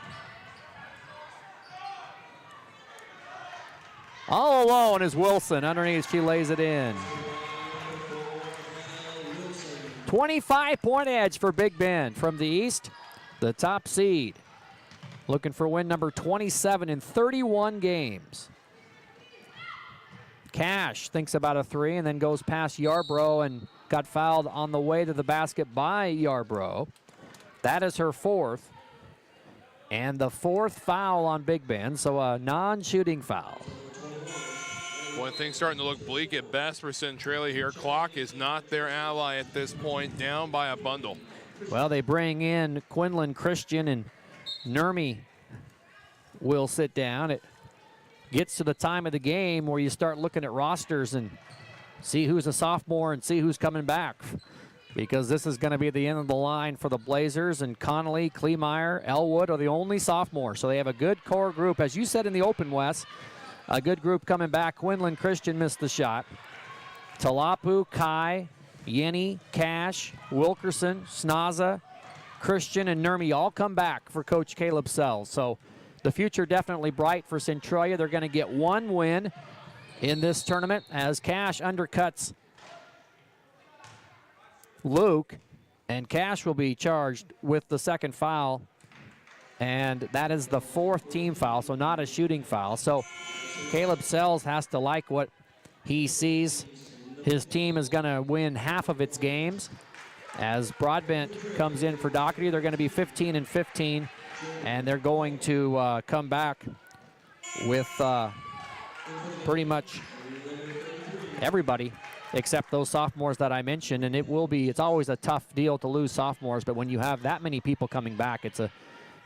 All alone is Wilson. Underneath, she lays it in. 25-point edge for Big Bend. From the east, the top seed. Looking for win number 27 in 31 games. Cash thinks about a 3 and then goes past Yarbrough and got fouled on the way to the basket by Yarbrough. That is her 4th. And the 4th foul on Big Bend, so a non-shooting foul. One thing starting to look bleak at best for Centralia here. Clock is not their ally at this point, down by a bundle. Well, they bring in Quinlan Christian, and Nurmi will sit down. It gets to the time of the game where you start looking at rosters and see who's a sophomore and see who's coming back, because this is going to be the end of the line for the Blazers, and Connolly, Kleemeyer, Elwood are the only sophomores. So they have a good core group. As you said in the open, Wes, a good group coming back. Quinlan Christian missed the shot. Talapu, Kai, Yenny, Cash, Wilkerson, Snaza, Christian, and Nurmi all come back for Coach Caleb Sells. So the future definitely bright for Centralia. They're going to get 1 win in this tournament as Cash undercuts Luke, and Cash will be charged with the second foul, and that is the 4th team foul, so not a shooting foul. So Caleb Sells has to like what he sees. His team is going to win half of its games. As Broadbent comes in for Doherty, they're going to be 15 and 15, and they're going to come back with pretty much everybody except those sophomores that I mentioned. And it's always a tough deal to lose sophomores, but when you have that many people coming back, it's a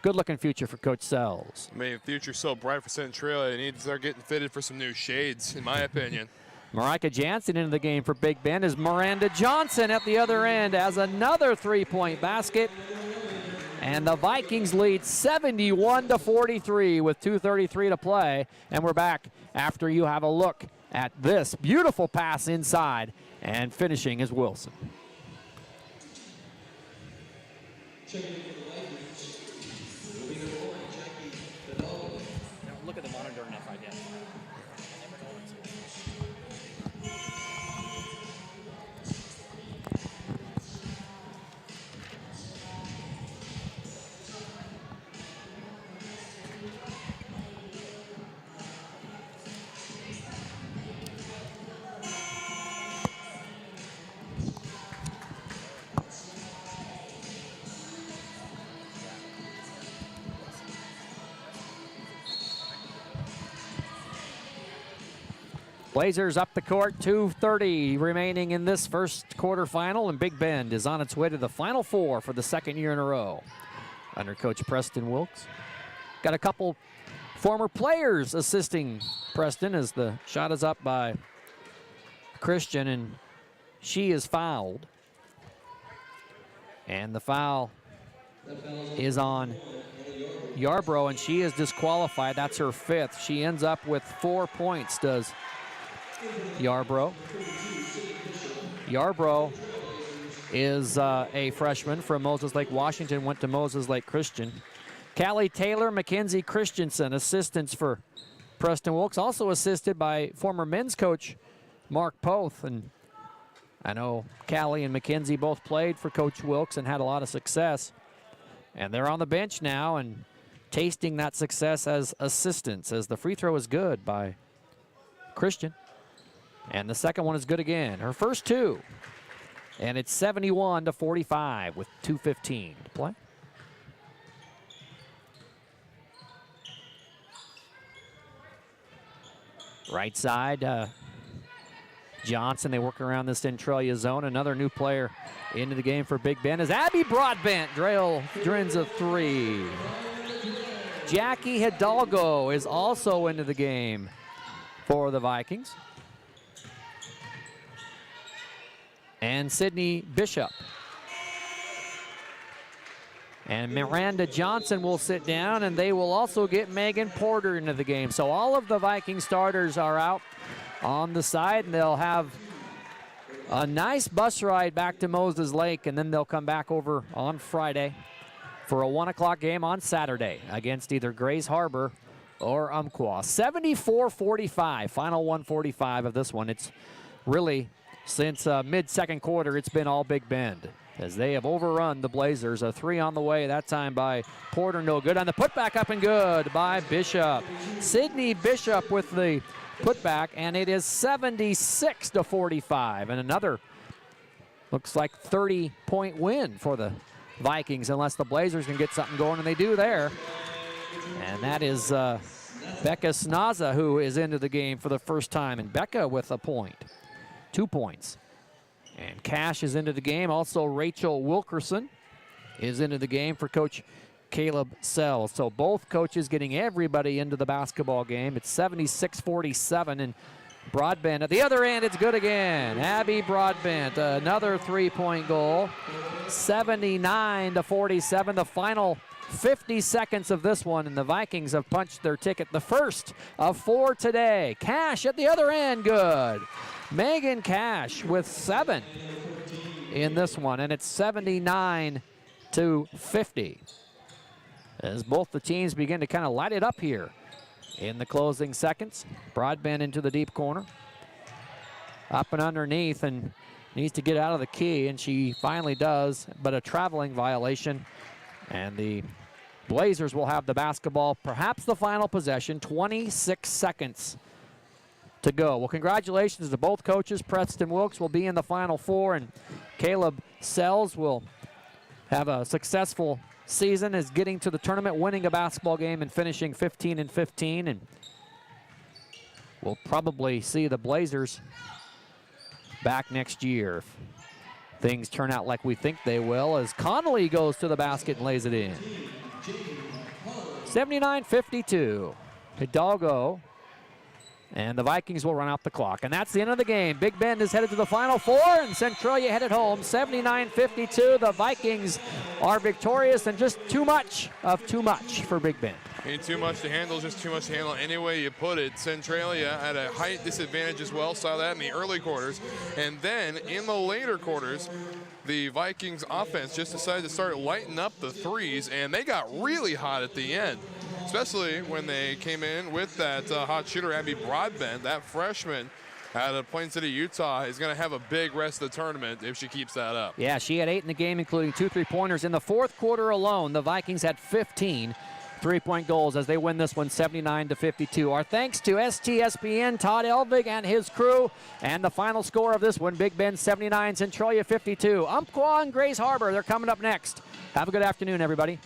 good-looking future for Coach Sells. I mean, the future's so bright for Centralia, they need to start getting fitted for some new shades, in my opinion. Marika Jansen into the game for Big Bend is Miranda Johnson at the other end as another 3-point basket. And the Vikings lead 71-43 with 2:33 to play. And we're back after you have a look at this beautiful pass inside, and finishing is Wilson. Look at the monitor enough, I guess. Blazers up the court, 2:30 remaining in this first quarterfinal, and Big Bend is on its way to the Final Four for the 2nd year in a row under Coach Preston Wilkes. Got a couple former players assisting Preston as the shot is up by Christian, and she is fouled. And the foul is on Yarbrough, and she is disqualified. That's her 5th. She ends up with 4 points, does Yarbrough. Yarbrough is a freshman from Moses Lake, Washington, went to Moses Lake Christian. Callie Taylor, Mackenzie Christensen, assistants for Preston Wilkes, also assisted by former men's coach Mark Poth. And I know Callie and Mackenzie both played for Coach Wilkes and had a lot of success. And they're on the bench now and tasting that success as assistants, as the free throw is good by Christian. And the second one is good again. Her first two. And it's 71-45 with 2:15 to play. Right side, Johnson, they work around the Centralia zone. Another new player into the game for Big Bend is Abby Broadbent. Drins a three. Jackie Hidalgo is also into the game for the Vikings. And Sydney Bishop. And Miranda Johnson will sit down, and they will also get Megan Porter into the game. So all of the Viking starters are out on the side, and they'll have a nice bus ride back to Moses Lake, and then they'll come back over on Friday for a 1 o'clock game on Saturday against either Grays Harbor or Umpqua. 74-45, final 145 of this one. It's really, since mid-second quarter, it's been all Big Bend, as they have overrun the Blazers. A three on the way, that time by Porter, no good. On the putback, up and good by Bishop. Sydney Bishop with the putback, and it is 76-45. And another, looks like 30-point win for the Vikings, unless the Blazers can get something going, and they do there. And that is Becca Snaza, who is into the game for the first time. And Becca with a point, 2 points. And Cash is into the game. Also, Rachel Wilkerson is into the game for Coach Caleb Sells. So both coaches getting everybody into the basketball game. It's 76-47, and Broadbent at the other end, it's good again. Abby Broadbent, another three-point goal. 79-47, the final 50 seconds of this one, and the Vikings have punched their ticket, the first of 4 today. Cash at the other end, good. Megan Cash with 7 in this one, and it's 79-50. As both the teams begin to kind of light it up here in the closing seconds. Broadbent into the deep corner. Up and underneath, and needs to get out of the key, and she finally does, but a traveling violation. And the Blazers will have the basketball, perhaps the final possession, 26 seconds to go. Well, congratulations to both coaches. Preston Wilkes will be in the Final Four, and Caleb Sells will have a successful season as getting to the tournament, winning a basketball game and finishing 15-15. And we'll probably see the Blazers back next year if things turn out like we think they will, as Connolly goes to the basket and lays it in. 79-52. Hidalgo. And the Vikings will run out the clock. And that's the end of the game. Big Bend is headed to the Final Four, and Centralia headed home. 79-52. The Vikings are victorious, and just too much for Big Bend. Ain't too much to handle, just too much to handle any way you put it. Centralia at a height disadvantage as well. Saw that in the early quarters. And then in the later quarters, the Vikings offense just decided to start lighting up the threes, and they got really hot at the end, especially when they came in with that hot shooter, Abby Broadbent. That freshman out of Plain City, Utah, is going to have a big rest of the tournament if she keeps that up. Yeah, she had 8 in the game, including 2 3-pointers. In the fourth quarter alone, the Vikings had 15 3-point goals as they win this one 79-52. Our thanks to STSPN, Todd Elvig and his crew. And the final score of this one, Big Bend 79, Centralia 52. Umpqua and Grays Harbor, they're coming up next. Have a good afternoon, everybody.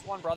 One, brother.